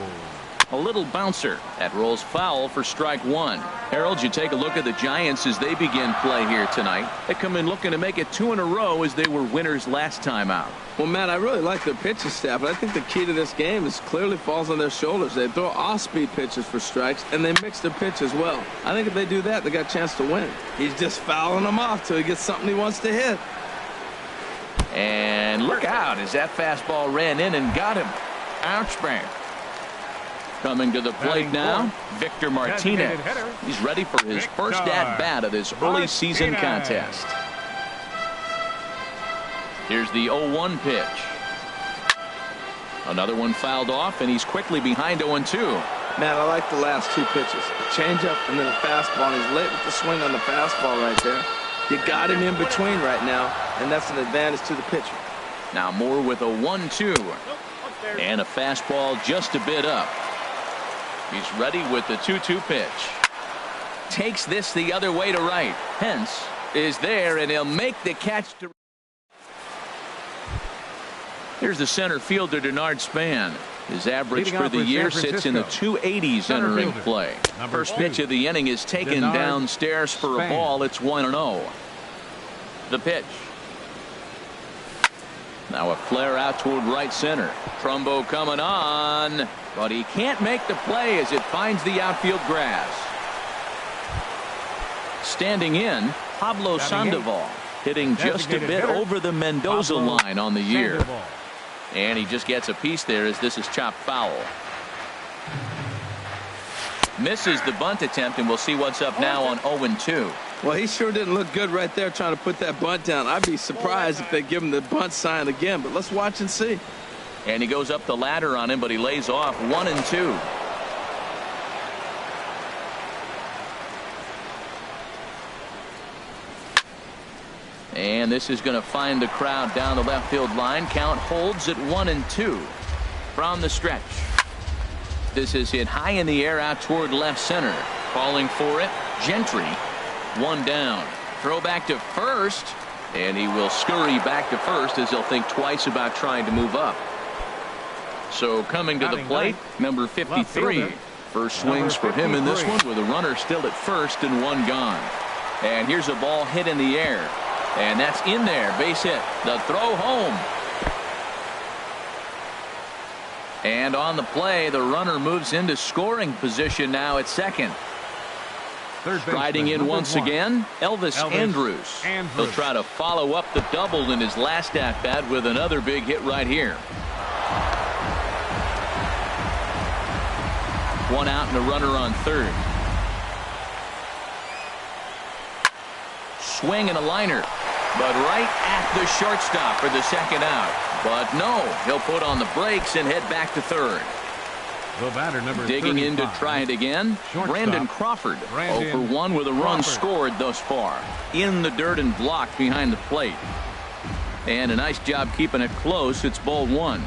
A little bouncer. That rolls foul for strike 1. Harold, you take a look at the Giants as they begin play here tonight. They come in looking to make it 2 in a row as they were winners last time out.
Well, Matt, I really like their pitching staff, but I think the key to this game is clearly falls on their shoulders. They throw off-speed pitches for strikes, and they mix their pitch as well. I think if they do that, they got a chance to win. He's just fouling them off till he gets something he wants to hit.
And look out as that fastball ran in and got him. Ouch, bang. Coming to the plate now, Victor Martinez. He's ready for his first at-bat of this early season contest. Here's the 0-1 pitch. Another one fouled off, and he's quickly behind 0-2.
Man, I like the last two pitches. A changeup and then a fastball. And he's late with the swing on the fastball right there. You got him in between right now, and that's an advantage to the pitcher.
Now Moore with a 1-2. And a fastball just a bit up. He's ready with the 2-2 pitch. Takes this the other way to right. Hence is there, and he'll make the catch to. Here's the center fielder, Denard Span. His average for the year sits in the 280s entering play. First pitch of the inning is taken downstairs for a ball. It's 1-0. The pitch. Now a flare out toward right center. Trumbo coming on, but he can't make the play as it finds the outfield grass. Standing in, Pablo Sandoval, hitting just a bit over the Mendoza line on the year. And he just gets a piece there as this is chopped foul. Misses the bunt attempt, and we'll see what's up now on 0-2.
Well, he sure didn't look good right there trying to put that bunt down. I'd be surprised if they give him the bunt sign again, but let's watch and see.
And he goes up the ladder on him, but he lays off 1-2. And this is going to find the crowd down the left field line. Count holds at 1-2 from the stretch. This is hit high in the air out toward left center. Calling for it, Gentry. One down. Throw back to first, and he will scurry back to first as he'll think twice about trying to move up. So coming to the plate, number 53. First swings for him in this one with a runner still at first and one gone. And here's a ball hit in the air. And that's in there. Base hit. The throw home. And on the play, the runner moves into scoring position now at second. Striding in once again, Elvis Andrus. He'll try to follow up the double in his last at bat with another big hit right here. One out and a runner on third. Swing and a liner, but right at the shortstop for the second out. But no, he'll put on the brakes and head back to third.
The batter, number
Digging in to try it again, Brandon Crawford. 0 for 1 with a run scored thus far. In the dirt and blocked behind the plate. And a nice job keeping it close. It's ball one.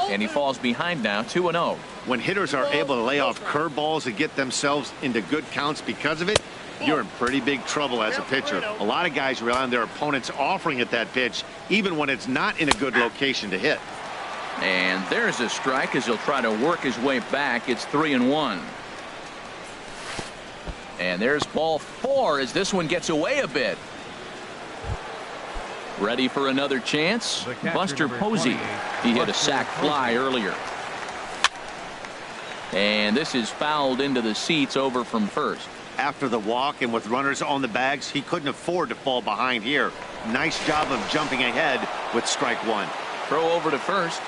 And he falls behind now, 2-0.
When hitters are able to lay off curveballs and get themselves into good counts because of it, you're in pretty big trouble as a pitcher. A lot of guys rely on their opponents offering at that pitch, even when it's not in a good location to hit.
And there's a strike as he'll try to work his way back. It's 3-1. And there's ball 4 as this one gets away a bit. Ready for another chance? Buster Posey. He hit a sac fly earlier. And this is fouled into the seats over from first.
After the walk and with runners on the bags, he couldn't afford to fall behind here. Nice job of jumping ahead with strike one.
Throw over to first.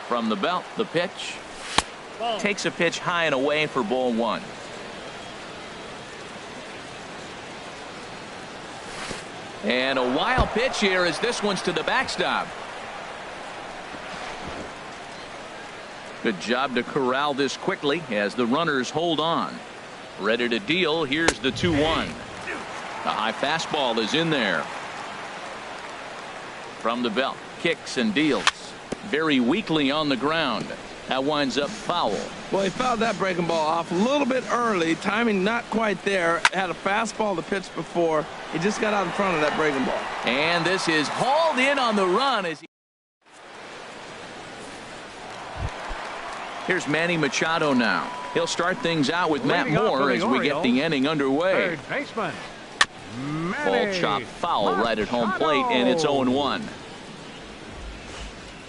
From the belt, the pitch. Takes a pitch high and away for ball one. And a wild pitch here as this one's to the backstop. Good job to corral this quickly as the runners hold on. Ready to deal. Here's the 2-1. The high fastball is in there. From the belt, kicks and deals. Very weakly on the ground. That winds up foul.
Well, he fouled that breaking ball off a little bit early. Timing not quite there. Had a fastball the pitch before. He just got out in front of that breaking ball.
And this is hauled in on the run as he. Here's Manny Machado now. He'll start things out with Matt Moore as we get the inning underway.
Third baseman,
Ball chopped foul right at home plate, and it's 0-1.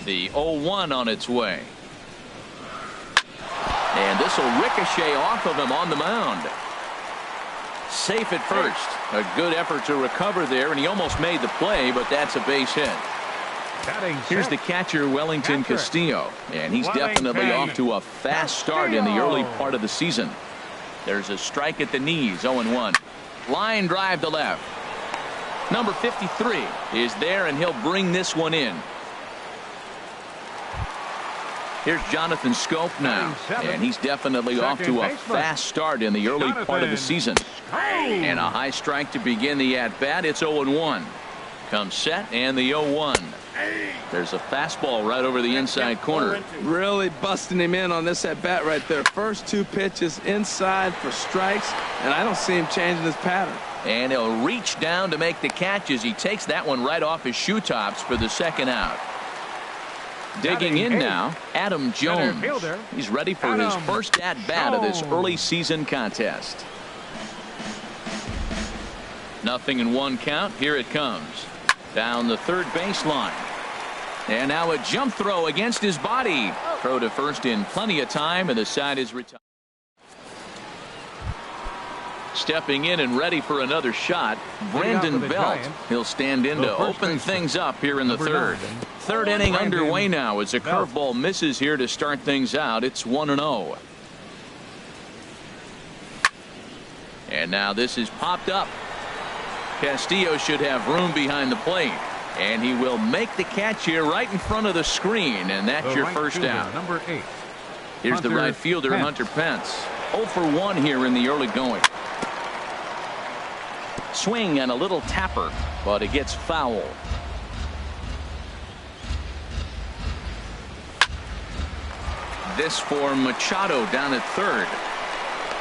The 0-1 on its way. And this will ricochet off of him on the mound. Safe at first. A good effort to recover there, and he almost made the play, but that's a base hit. Here's the catcher, Wellington Castillo, and he's definitely off to a fast start in the early part of the season. There's a strike at the knees, 0-1. Line drive to left. Number 53 is there, and he'll bring this one in. Here's Jonathan Scope now, and he's definitely off to a fast start in the early part of the season. And a high strike to begin the at-bat. It's 0-1. Comes set, and the 0-1. There's a fastball right over the inside corner.
Really busting him in on this at-bat right there. First two pitches inside for strikes, and I don't see him changing his pattern.
And he'll reach down to make the catch as he takes that one right off his shoe tops for the second out. Digging in now, Adam Jones. He's ready for his first at-bat of this early season contest. 0-1 count. Here it comes. Down the third baseline. And now a jump throw against his body. Throw to first in plenty of time, and the side is retired. Stepping in and ready for another shot, Brandon Belt. He'll stand in to open things up here in the third. Third inning underway now as a curveball misses here to start things out. It's 1-0. And now this is popped up. Castillo should have room behind the plate. And he will make the catch here right in front of the screen, and that's your first out.
Number 8.
Here's the right fielder, Hunter Pence. 0-for-1 here in the early going. Swing and a little tapper, but it gets foul. This for Machado down at third.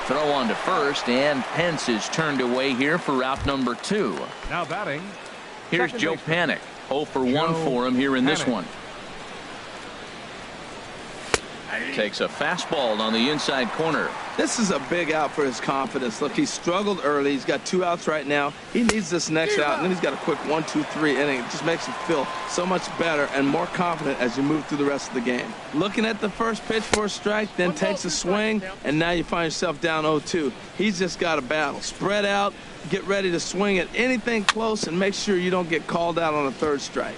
Throw on to first, and Pence is turned away here for out number 2.
Now batting.
Here's Joe Panik. 0-for-1 for him here in this one. Takes a fastball on the inside corner.
This is a big out for his confidence. Look, he struggled early. He's got 2 outs right now. He needs this next out, and then he's got a quick 1-2-3 inning. It just makes him feel so much better and more confident as you move through the rest of the game. Looking at the first pitch for a strike, then takes a swing, and now you find yourself down 0-2. He's just got a battle. Spread out, get ready to swing at anything close, and make sure you don't get called out on a third strike.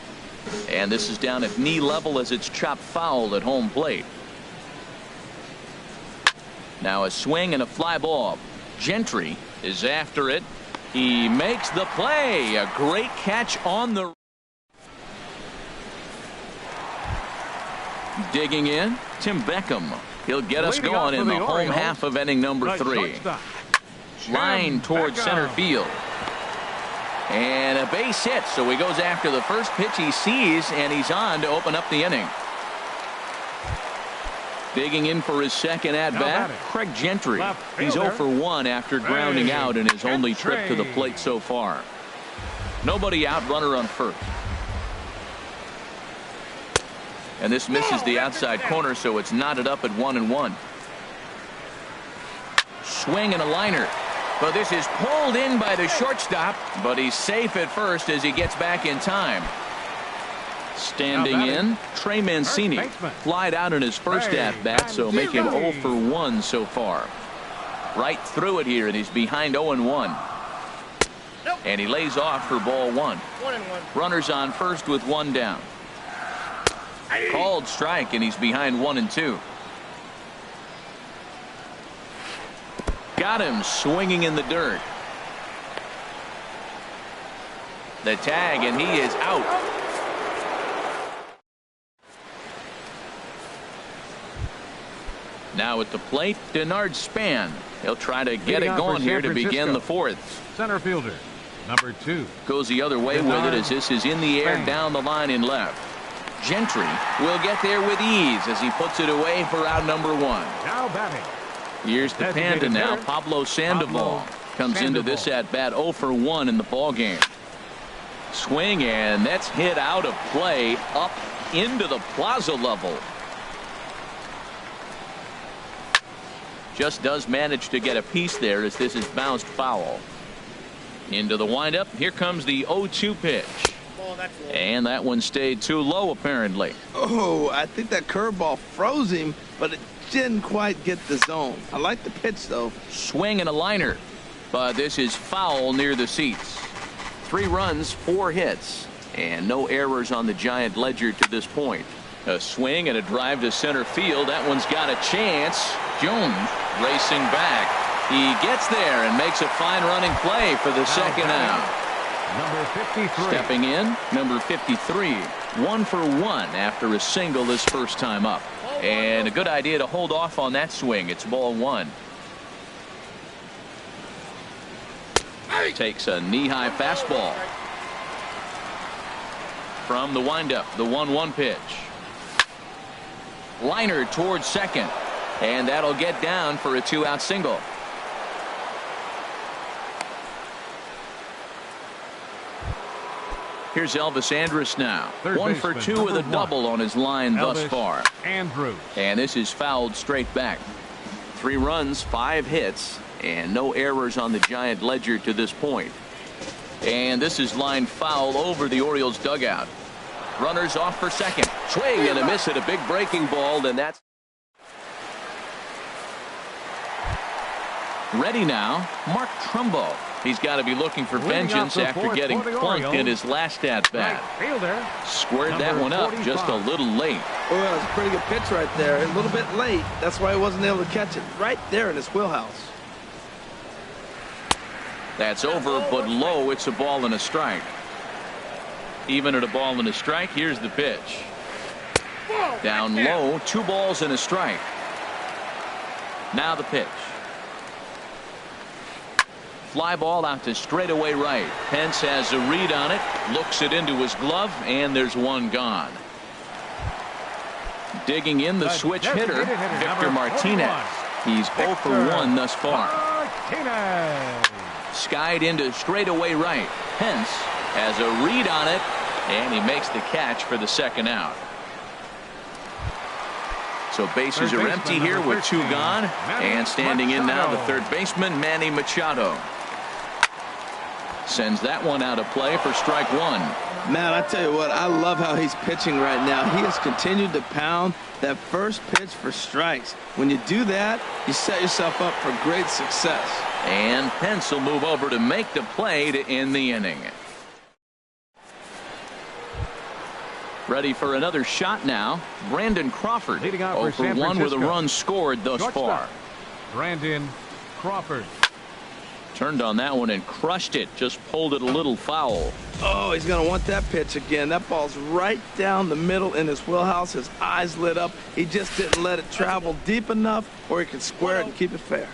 And this is down at knee level as it's chopped foul at home plate. Now a swing and a fly ball. Gentry is after it. He makes the play. A great catch on the. Digging in, Tim Beckham. He'll get us going in the home half of inning number 3. Line towards center field. And a base hit, so he goes after the first pitch he sees, and he's on to open up the inning. Digging in for his second at-bat, Craig Gentry. He's 0-for-1 after grounding out in his only trip to the plate so far. Nobody out, runner on first. And this misses the outside corner, so it's knotted up at 1-1. Swing and a liner. But this is pulled in by the shortstop, but he's safe at first as he gets back in time. Standing in, Trey Mancini. Flied out in his first at-bat, so make him 0-for-1 so far. Right through it here, and he's behind 0-1. And he lays off for ball 1. Runners on first with 1 down. Called strike, and he's behind 1-2. Got him swinging in the dirt. The tag, and he is out. Now at the plate, Denard Span. He'll try to get it going here to begin the 4th.
Center fielder, number 2.
Goes the other way with it as this is in the air down the line in left. Gentry will get there with ease as he puts it away for out number 1.
Now batting.
Here's the Panda now. Pablo Sandoval comes into this at-bat 0-for-1 in the ballgame. Swing, and that's hit out of play up into the plaza level. Just does manage to get a piece there as this is bounced foul. Into the windup. Here comes the 0-2 pitch. And that one stayed too low, apparently.
Oh, I think that curveball froze him, but it didn't quite get the zone. I like the pitch, though.
Swing and a liner. But this is foul near the seats. 3 runs, 4 hits, and no errors on the Giant ledger to this point. A swing and a drive to center field. That one's got a chance. Jones racing back. He gets there and makes a fine running play for the second out.
Number 53.
Stepping in, number 53. 1 for 1 after a single his first time up. And a good idea to hold off on that swing. It's ball 1. Takes a knee-high fastball. From the windup, the 1-1 pitch. Liner towards second. And that'll get down for a 2-out single. Here's Elvis Andrus now. 1 for 2 with a double on his line thus far.
Andrus.
And this is fouled straight back. 3 runs, 5 hits, and no errors on the Giant ledger to this point. And this is lined foul over the Orioles dugout. Runners off for second. Swing and a miss at a big breaking ball, and that's ready now. Mark Trumbo. He's got to be looking for vengeance after getting plunked in his last at-bat. Squared that one up just a little late.
Oh, that was a pretty good pitch right there. A little bit late. That's why he wasn't able to catch it. Right there in his wheelhouse.
That's over, but low. It's a ball and a strike. Even at a ball and a strike, here's the pitch. Down low, 2 balls and a strike. Now the pitch. Fly ball out to straightaway right. Pence has a read on it, looks it into his glove, and there's one gone. Digging in the switch hitter, Victor Martinez. He's 0 for 1 thus far. Skied into straightaway right. Pence has a read on it, and he makes the catch for the second out. So bases are empty here with 2 gone, and standing in now the third baseman, Manny Machado. Sends that one out of play for strike 1.
Man, I tell you what, I love how he's pitching right now. He has continued to pound that first pitch for strikes. When you do that, you set yourself up for great success.
And Pence will move over to make the play to end the inning. Ready for another shot now. Brandon Crawford. 0 for 1 with a run scored thus far.
Brandon Crawford.
Turned on that one and crushed it. Just pulled it a little foul.
Oh, he's going to want that pitch again. That ball's right down the middle in his wheelhouse. His eyes lit up. He just didn't let it travel deep enough where he could square it and keep it fair.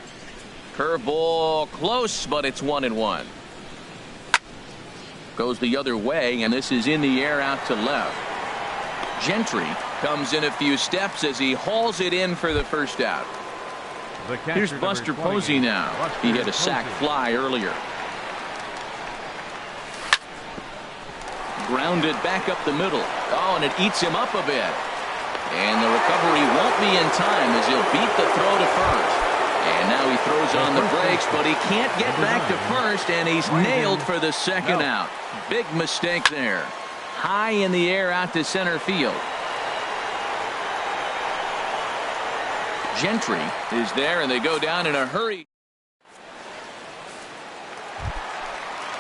Curveball close, but it's 1-1. Goes the other way, and this is in the air out to left. Gentry comes in a few steps as he hauls it in for the first out. Here's Buster Posey now. He hit a sac fly earlier. Grounded back up the middle. Oh, and it eats him up a bit. And the recovery won't be in time as he'll beat the throw to first. And now he throws on the brakes, but he can't get back to first, and he's nailed for the second out. Big mistake there. High in the air out to center field. Gentry is there, and they go down in a hurry.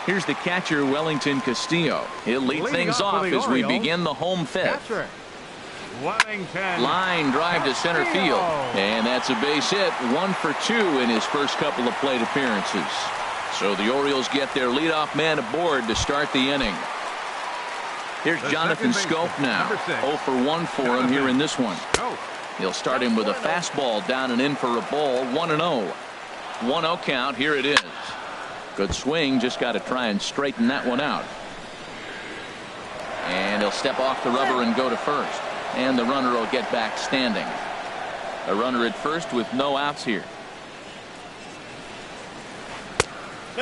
Here's the catcher, Wellington Castillo. He'll lead things off as we begin the home fifth. Line drive to center field, and that's a base hit. 1 for 2 in his first couple of plate appearances. So the Orioles get their leadoff man aboard to start the inning. Here's Jonathan Scope now. 0 for 1 for him here in this one. He'll start him with a fastball down and in for a ball. 1-0. 1-0 count. Here it is. Good swing. Just got to try and straighten that one out. And he'll step off the rubber and go to first. And the runner will get back standing. A runner at first with no outs here.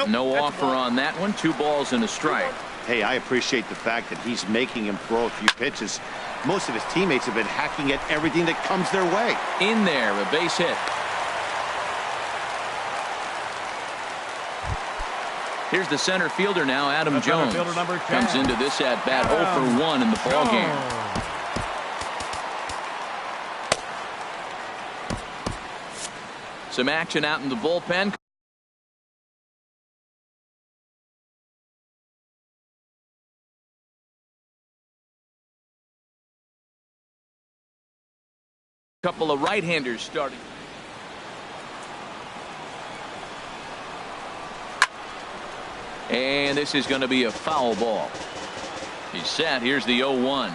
No offer on that one. 2 balls and a strike.
Hey, I appreciate the fact that he's making him throw a few pitches. Most of his teammates have been hacking at everything that comes their way.
In there, a base hit. Here's the center fielder now, Adam Jones. Comes into this at bat 0 for 1 in the ball game. Some action out in the bullpen. Couple of right-handers starting. And this is going to be a foul ball. He's set. Here's the 0-1.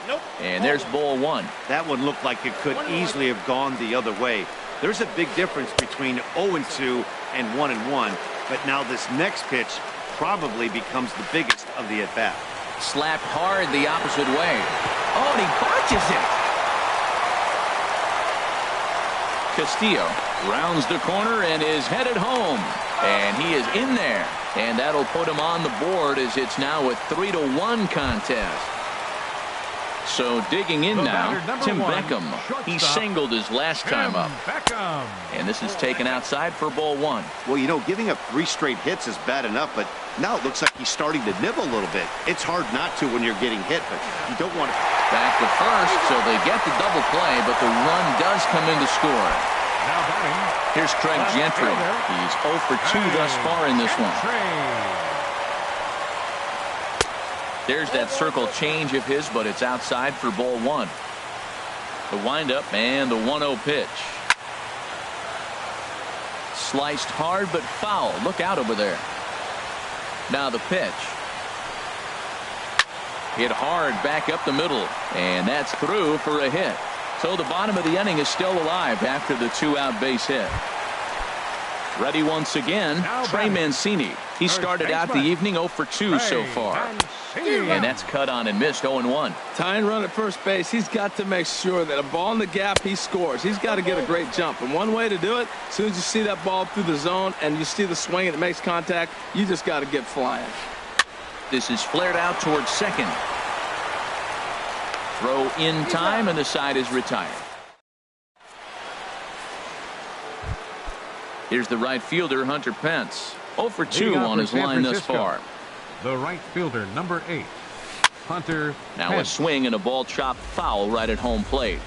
Nope.
And there's ball one.
That one looked like it could easily have gone the other way. There's a big difference between 0-2 and 1-1. But now this next pitch probably becomes the biggest of the at-bat.
Slapped hard the opposite way. Oh, and he botches it. Castillo rounds the corner and is headed home. And he is in there. And that'll put him on the board as it's now a 3-1 contest. So digging in now, Tim Beckham. He singled his last time up. And this is taken outside for ball one.
Well, you know, giving up 3 straight hits is bad enough, but now it looks like he's starting to nibble a little bit. It's hard not to when you're getting hit, but you don't want to.
Back to first, so they get the double play, but the run does come in to score.
Now batting.
Here's Craig Gentry. He's 0 for 2 thus far in this one. There's that circle change of his, but it's outside for ball one. The windup and the 1-0 pitch. Sliced hard but foul. Look out over there. Now the pitch. Hit hard back up the middle, and that's through for a hit. So the bottom of the inning is still alive after the 2-out base hit. Ready once again, Trey Mancini. He started out the evening 0 for 2 so far. And that's cut on and missed 0-1.
Tying run at first base, he's got to make sure that a ball in the gap, he scores. He's got to get a great jump. And one way to do it, as soon as you see that ball through the zone and you see the swing and it makes contact, you just got to get flying.
This is flared out towards second. Throw in time, and the side is retired. Here's the right fielder, Hunter Pence. 0 for 2 on his line thus far.
The right fielder, number 8, Hunter
Now
Pence.
a swing and a ball chopped foul right at home plate.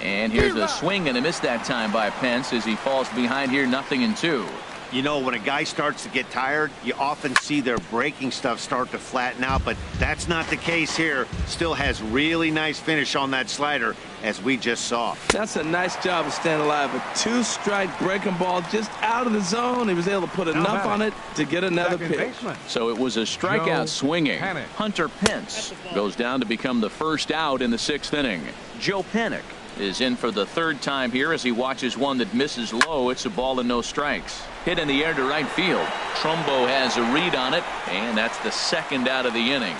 And here's a swing and a miss that time by Pence as he falls behind here 0-2.
You know, when a guy starts to get tired, you often see their breaking stuff start to flatten out, but that's not the case here. Still has really nice finish on that slider, as we just saw.
That's a nice job of staying alive. A 2-strike breaking ball just out of the zone. He was able to put enough on it to get another pitch.
So it was a strikeout swinging. Hunter Pence goes down to become the first out in the 6th inning. Joe Panik is in for the 3rd time here as he watches one that misses low. It's a ball and no strikes. Hit in the air to right field. Trumbo has a read on it, and that's the 2nd out of the inning.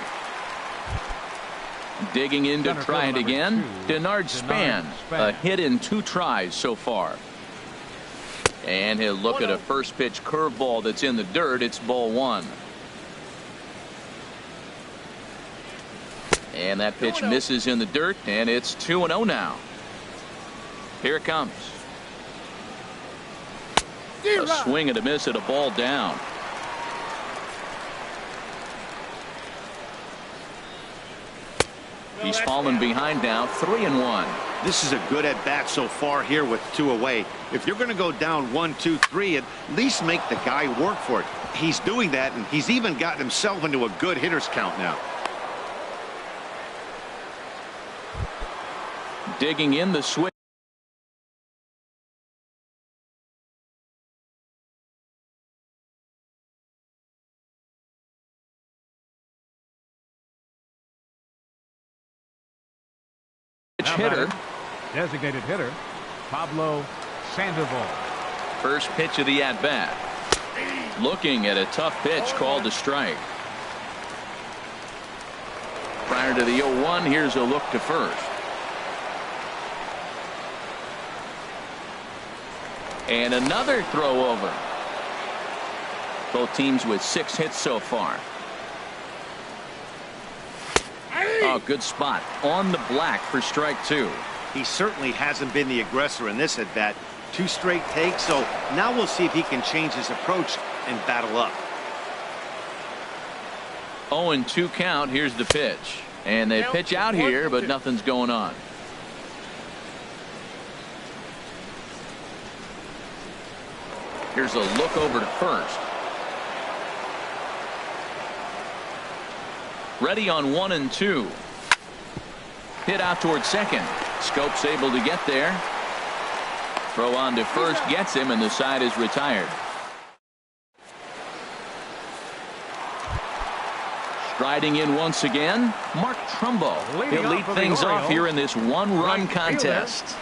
Digging in to try it again, Denard Span. A hit in 2 tries so far. And he'll look at a first pitch curveball that's in the dirt. It's ball one. And that pitch misses in the dirt, and it's 2-0 now. Here it comes. A swing and a miss at a ball down. He's fallen behind now, 3-1.
This is a good at-bat so far here with 2 away. If you're going to go down 1, 2, 3, at least make the guy work for it. He's doing that, and he's even gotten himself into a good hitter's count now.
Digging in the switch. Hitter.
Designated hitter, Pablo Sandoval.
First pitch of the at-bat. Looking at a tough pitch called a strike. Prior to the 0-1, here's a look to first. And another throw over. Both teams with 6 hits so far. Oh, good spot on the black for strike 2.
He certainly hasn't been the aggressor in this at bat. 2 straight takes, so now we'll see if he can change his approach and battle up.
0-2 count. Here's the pitch. And they pitch out here, but nothing's going on. Here's a look over to first. Ready on 1-2. Hit out towards second. Scope's able to get there. Throw on to first gets him, and the side is retired. Striding in once again, Mark Trumbo. He'll lead things off here in this one-run contest.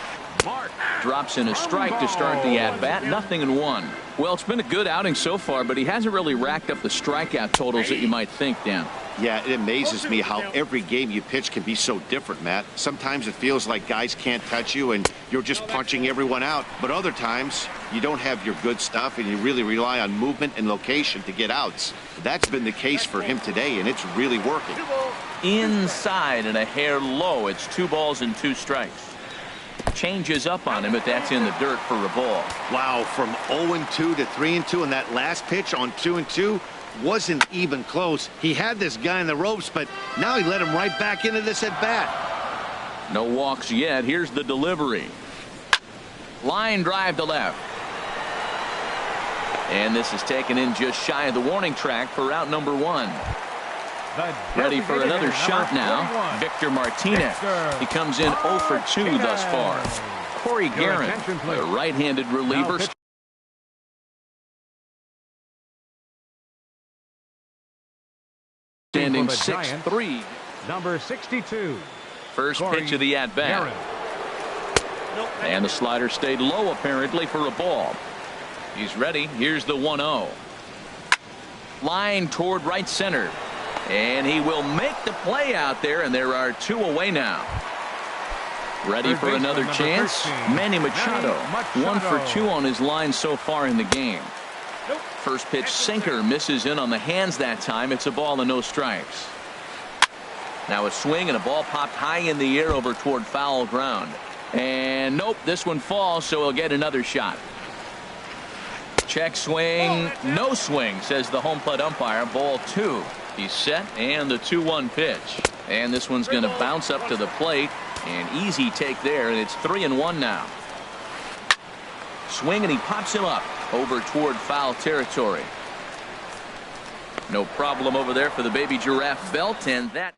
Drops in a strike to start the at-bat, 0-1. Well, it's been a good outing so far, but he hasn't really racked up the strikeout totals that you might think, Dan.
Yeah, it amazes me how every game you pitch can be so different, Matt. Sometimes it feels like guys can't touch you and you're just punching everyone out. But other times, you don't have your good stuff and you really rely on movement and location to get outs. That's been the case for him today, and it's really working.
Inside and a hair low. It's 2 balls and 2 strikes. Changes up on him, but that's in the dirt for a ball.
Wow, from 0-2 to 3-2, and that last pitch on 2-2 wasn't even close. He had this guy in the ropes, but now he let him right back into this at bat.
No walks yet. Here's the delivery. Line drive to left. And this is taken in just shy of the warning track for out number 1. Ready for another shot now. Victor Martinez. He comes in 0 for 2 thus far. Corey Guerin, the right-handed reliever. Standing 6-3.
Number 62.
First pitch of the at-bat. And the slider stayed low apparently for a ball. He's ready. Here's the 1-0. Line toward right center. And he will make the play out there, and there are 2 away now. Ready for another chance? Manny Machado. 1 for 2 on his line so far in the game. First pitch sinker misses in on the hands that time. It's a ball and no strikes. Now a swing and a ball popped high in the air over toward foul ground. And nope, this one falls, so he'll get another shot. Check swing, no swing, says the home plate umpire. Ball 2. He's set, and the 2-1 pitch. And this one's going to bounce up to the plate. An easy take there, and it's 3-1 now. Swing, and he pops him up over toward foul territory. No problem over there for the baby giraffe belt, and that.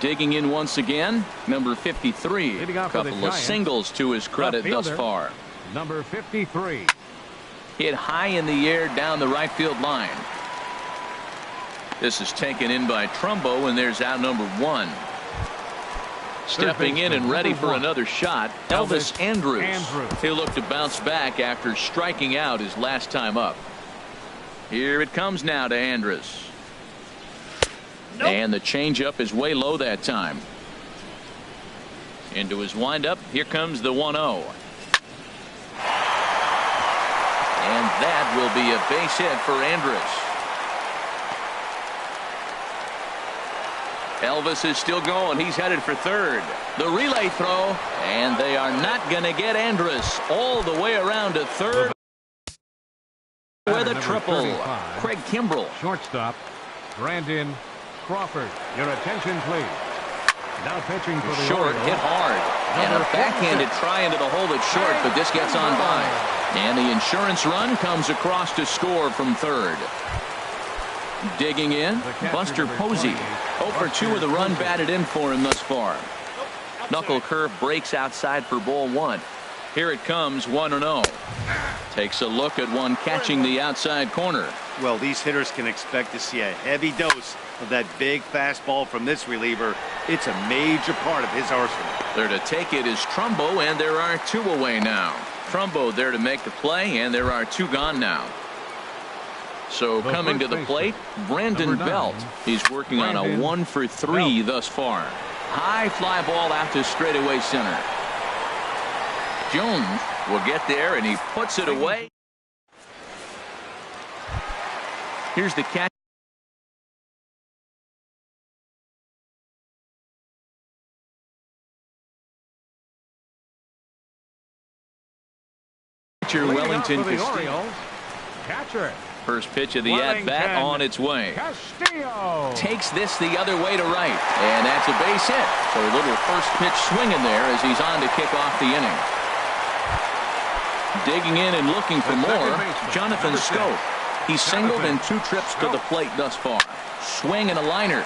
Digging in once again, number 53. A couple of singles to his credit thus far.
Number 53.
Hit high in the air down the right field line. This is taken in by Trumbo, and there's out number 1. Stepping in and ready for another shot, Elvis Andrus. He'll look to bounce back after striking out his last time up. Here it comes now to Andrus. Nope. And the changeup is way low that time. Into his windup. Here comes the 1-0. And that will be a base hit for Andrus. Elvis is still going. He's headed for third. The relay throw, and they are not going to get Andrus all the way around to third with a triple.
35.
Craig Kimbrell.
Shortstop, Brandon Crawford. Your attention, please. Now pitching for the
short, hit hard. And a backhanded try into the hole that's short, but this gets on by. And the insurance run comes across to score from third. Digging in, Buster Posey. 0 for 2 with a run batted in for him thus far. Knuckle curve breaks outside for ball 1. Here it comes, 1-0. Takes a look at one catching the outside corner.
Well, these hitters can expect to see a heavy dose of that big fastball from this reliever. It's a major part of his arsenal.
There to take it is Trumbo, and there are 2 away now. Trumbo there to make the play, and there are 2 gone now. So coming to the plate, Brandon Belt. He's working on a 1 for 3 thus far. High fly ball out to straightaway center. Jones will get there, and he puts it away. Here's the catch. Wellington Castillo.
Catcher.
First pitch of the at-bat on its way.
Castillo
takes this the other way to right, and that's a base hit. So a little first pitch swinging there as he's on to kick off the inning. Digging in and looking for more, Jonathan Scope. He's singled in 2 trips to the plate thus far. Swing and a liner.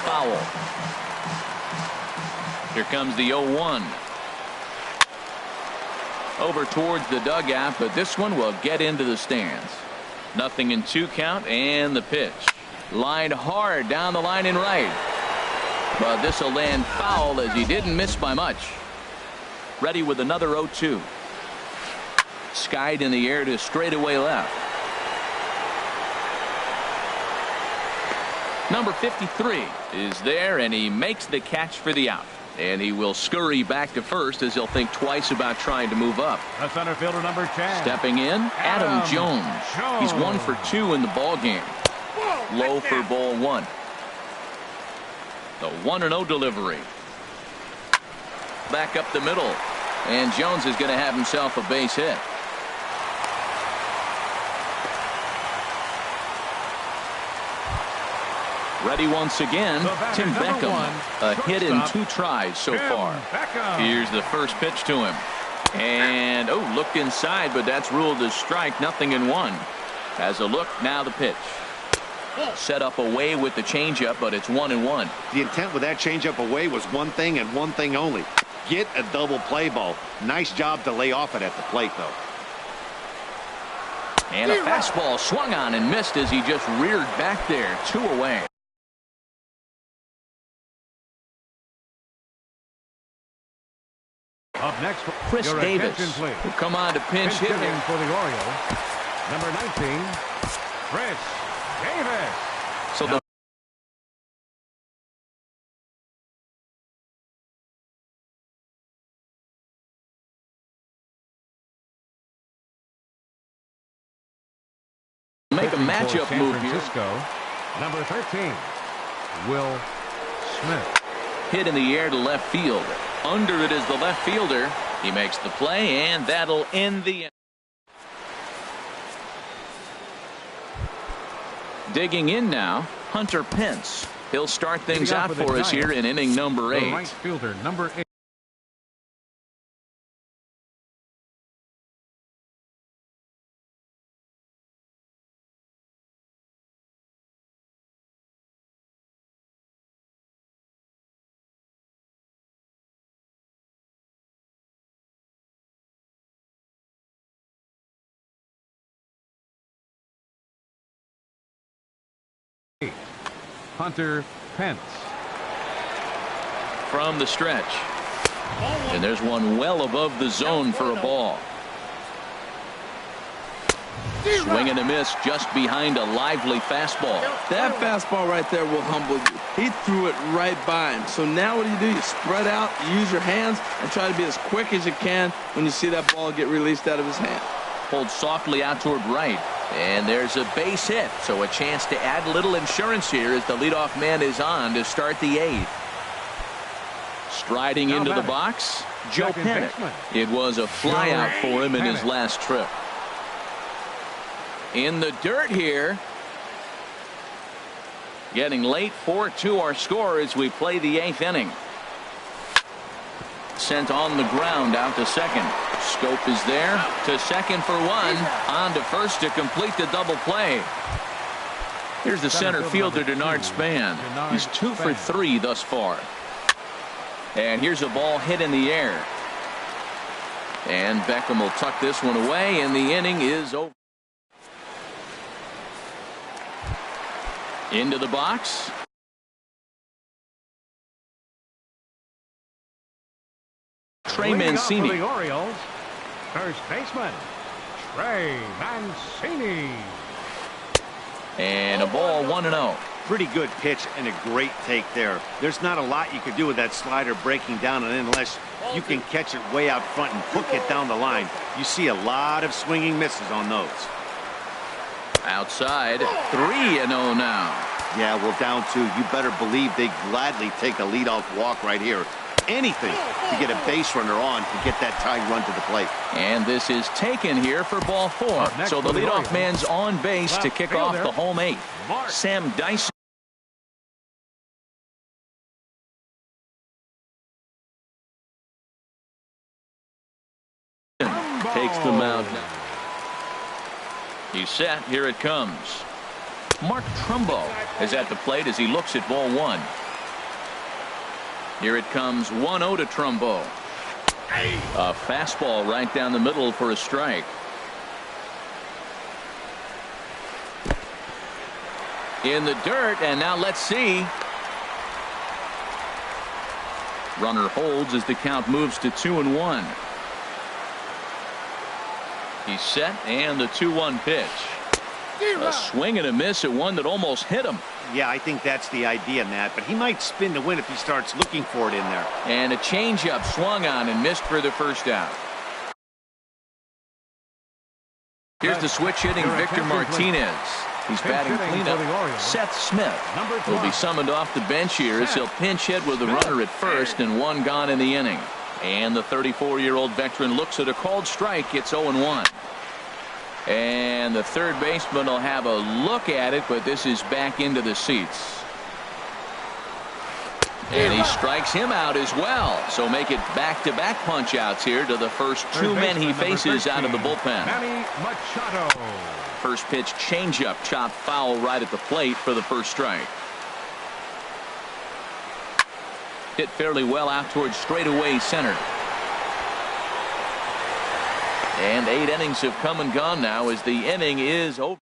Foul. Here comes the 0-1. Over towards the dugout, but this one will get into the stands. Nothing in 2 count, and the pitch. Lined hard down the line and right. But this will land foul as he didn't miss by much. Ready with another 0-2. Skied in the air to straightaway left. Number 53 is there, and he makes the catch for the out. And he will scurry back to first as he'll think twice about trying to move up.
The center fielder, number 10.
Stepping in, Adam Jones. He's 1 for 2 in the ball game. Low for ball 1. The 1-0 delivery. Back up the middle. And Jones is going to have himself a base hit. Ready once again, Tim Beckham. A hit in 2 tries so far. Here's the first pitch to him. And, looked inside, but that's ruled as strike. Nothing in 1. Has a look, now the pitch. Set up away with the changeup, but it's 1-1.
The intent with that changeup away was one thing and one thing only. Get a double play ball. Nice job to lay off it at the plate, though.
And a fastball swung on and missed as he just reared back there. 2 away.
Up next,
Chris Davis will come on to pinch hit
for the Orioles. Number 19, Chris Davis.
So the make a matchup move here.
Number 13, Will Smith.
Hit in the air to left field. Under it is the left fielder. He makes the play, and that'll end the. Digging in now, Hunter Pence. He'll start things out for us here in inning number 8.
The right fielder, number 8. Hunter Pence.
From the stretch. And there's one well above the zone for a ball. Swing and a miss just behind a lively fastball.
That fastball right there will humble you. He threw it right by him. So now what do? You spread out, you use your hands, and try to be as quick as you can when you see that ball get released out of his hand.
Pulled softly out toward right. And there's a base hit, so a chance to add a little insurance here as the leadoff man is on to start the 8th. Striding into the box, Joe Pennick. It was a flyout for him in his last trip. In the dirt here. Getting late, 4-2 our score as we play the 8th inning. Sent on the ground out to second. Scope is there to second for 1. On to first to complete the double play. Here's the center fielder, Denard Span. He's 2 for 3 thus far. And here's a ball hit in the air. And Beckham will tuck this one away, and the inning is over. Into the box. Trey Mancini.
For the Orioles, first baseman, Trey Mancini.
And a ball 1-0.
Pretty good pitch and a great take there. There's not a lot you can do with that slider breaking down, and unless you can catch it way out front and hook it down the line, you see a lot of swinging misses on those.
Outside, 3-0 now.
Yeah, well, down 2. You better believe they gladly take a leadoff walk right here. Anything to get a base runner on and get that tying run to the plate.
And this is taken here for ball 4. So the leadoff man's on base to kick off the home 8th. Sam Dyson. Takes the mound. He's set. Here it comes. Mark Trumbo is at the plate as he looks at ball 1. Here it comes, 1-0 to Trumbo. A fastball right down the middle for a strike. in the dirt, and now let's see. Runner holds as the count moves to 2-1. He's set, and the 2-1 pitch. A swing and a miss at one that almost hit him.
Yeah, I think that's the idea, Matt, but he might spin to win if he starts looking for it in there.
And a changeup swung on and missed for the first out. Here's the switch hitting Victor Martinez. He's batting cleanup. Seth Smith will be summoned off the bench here as he'll pinch hit with a runner at first and one gone in the inning. And the 34-year-old veteran looks at a called strike. It's 0-1. And the third baseman will have a look at it, but this is back into the seats. And he strikes him out as well. So make it back-to-back punch-outs here to the first two men he faces out of the bullpen. First pitch changeup chopped foul right at the plate for the first strike. Hit fairly well out towards straightaway center. And 8 innings have come and gone now as the inning is over.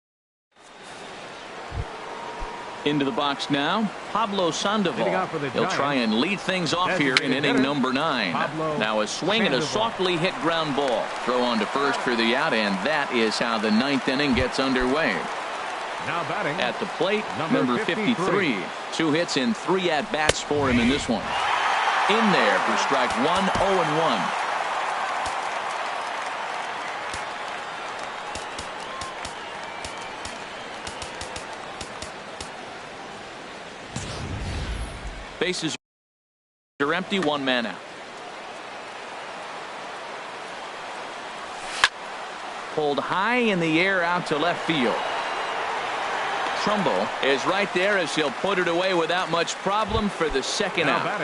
Into the box now, Pablo Sandoval. He'll try and lead things off here in inning number 9. Now a swing and a softly hit ground ball. Throw on to first for the out, and that is how the 9th inning gets underway.
Now batting
at the plate, number 53. 2 hits and 3 at-bats for him in this one. In there for strike 1, 0-1. Bases are empty, 1 man out. Pulled high in the air out to left field. Trumbo is right there as he'll put it away without much problem for the second out.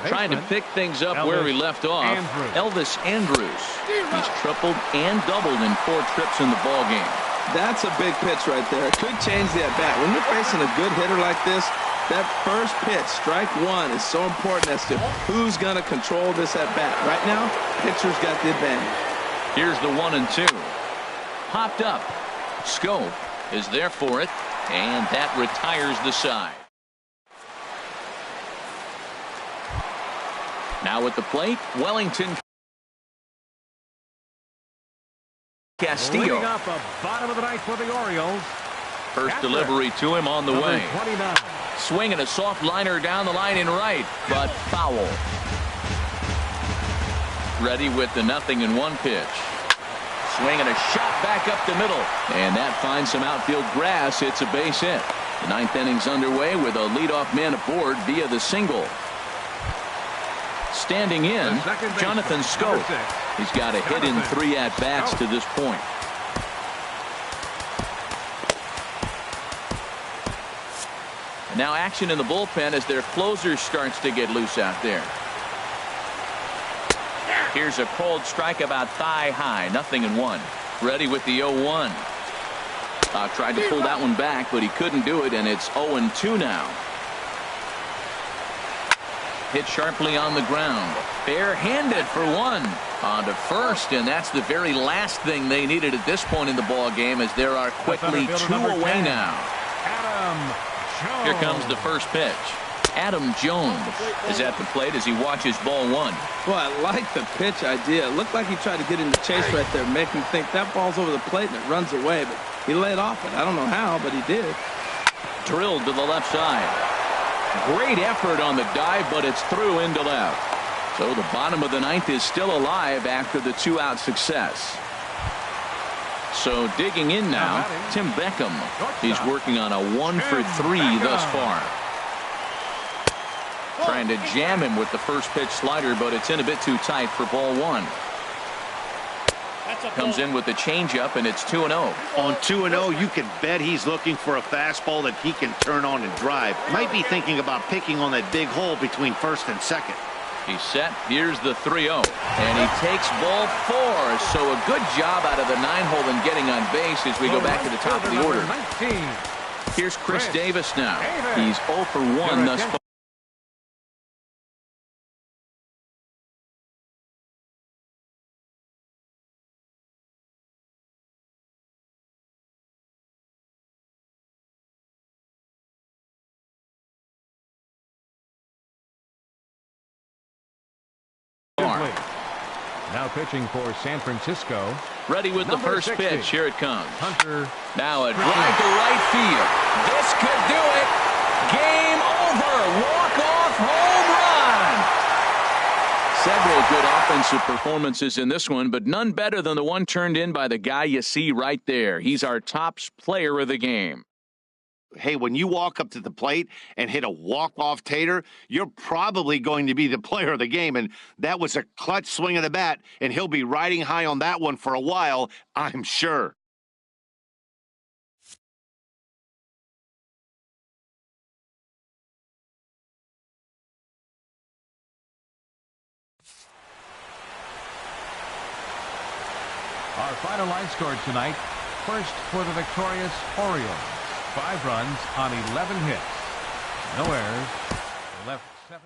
Trying to pick things up where he left off. Elvis Andrews. He's tripled and doubled in 4 trips in the ball game.
That's a big pitch right there. Could change the at-bat. When you're facing a good hitter like this, that first pitch, strike 1, is so important as to who's going to control this at-bat. Right now, pitcher's got the advantage.
Here's the 1-2. Popped up. Scope is there for it, and that retires the side. Now at the plate, Wellington Castillo.
Up the bottom of the ninth for the Orioles.
First delivery to him on the way.
29.
Swinging a soft liner down the line in right, but foul. Ready with the 0-1 pitch. Swinging a shot back up the middle, and that finds some outfield grass. It's a base hit. The 9th inning's underway with a leadoff man aboard via the single. Standing in, Jonathan Scope. He's got a hit in 3 at-bats to this point. Now action in the bullpen as their closer starts to get loose out there. Here's a cold strike about thigh high, 0-1. Ready with the 0-1. Tried to pull that one back, but he couldn't do it, and it's 0-2 now. Hit sharply on the ground. Barehanded for 1. On to first, and that's the very last thing they needed at this point in the ball game, as there are quickly 2 away now. Here comes the first pitch. Adam Jones is at the plate as he watches ball 1.
Well, I like the pitch idea. It looked like he tried to get in the chase right there, make him think that ball's over the plate and it runs away, but he laid off it. I don't know how, but he did.
Drilled to the left side. Great effort on the dive, but it's through into left. So the bottom of the 9th is still alive after the 2-out success. So digging in now, Tim Beckham. He's working on a 1-for-3 thus far. Trying to jam him with the first pitch slider, but it's in a bit too tight for ball 1. Comes in with the changeup, and it's 2-0.
On 2-0, you can bet he's looking for a fastball that he can turn on and drive. Might be thinking about picking on that big hole between first and second.
He's set. Here's the 3-0. And he takes ball 4. So a good job out of the 9-hole in getting on base as we go back to the top of the order. Here's Chris Davis now. He's 0 for 1 thus far.
Now pitching for San Francisco.
Ready with the first
60.
pitch. Here it comes.
Hunter.
Now a drive to right field. This could do it. Game over. Walk-off home run. Several good offensive performances in this one, but none better than the one turned in by the guy you see right there. He's our top player of the game.
Hey, when you walk up to the plate and hit a walk-off tater, you're probably going to be the player of the game. And that was a clutch swing of the bat, and he'll be riding high on that one for a while, I'm sure.
Our final line score tonight. First for the victorious Orioles. 5 runs on 11 hits. No errors. Left 7.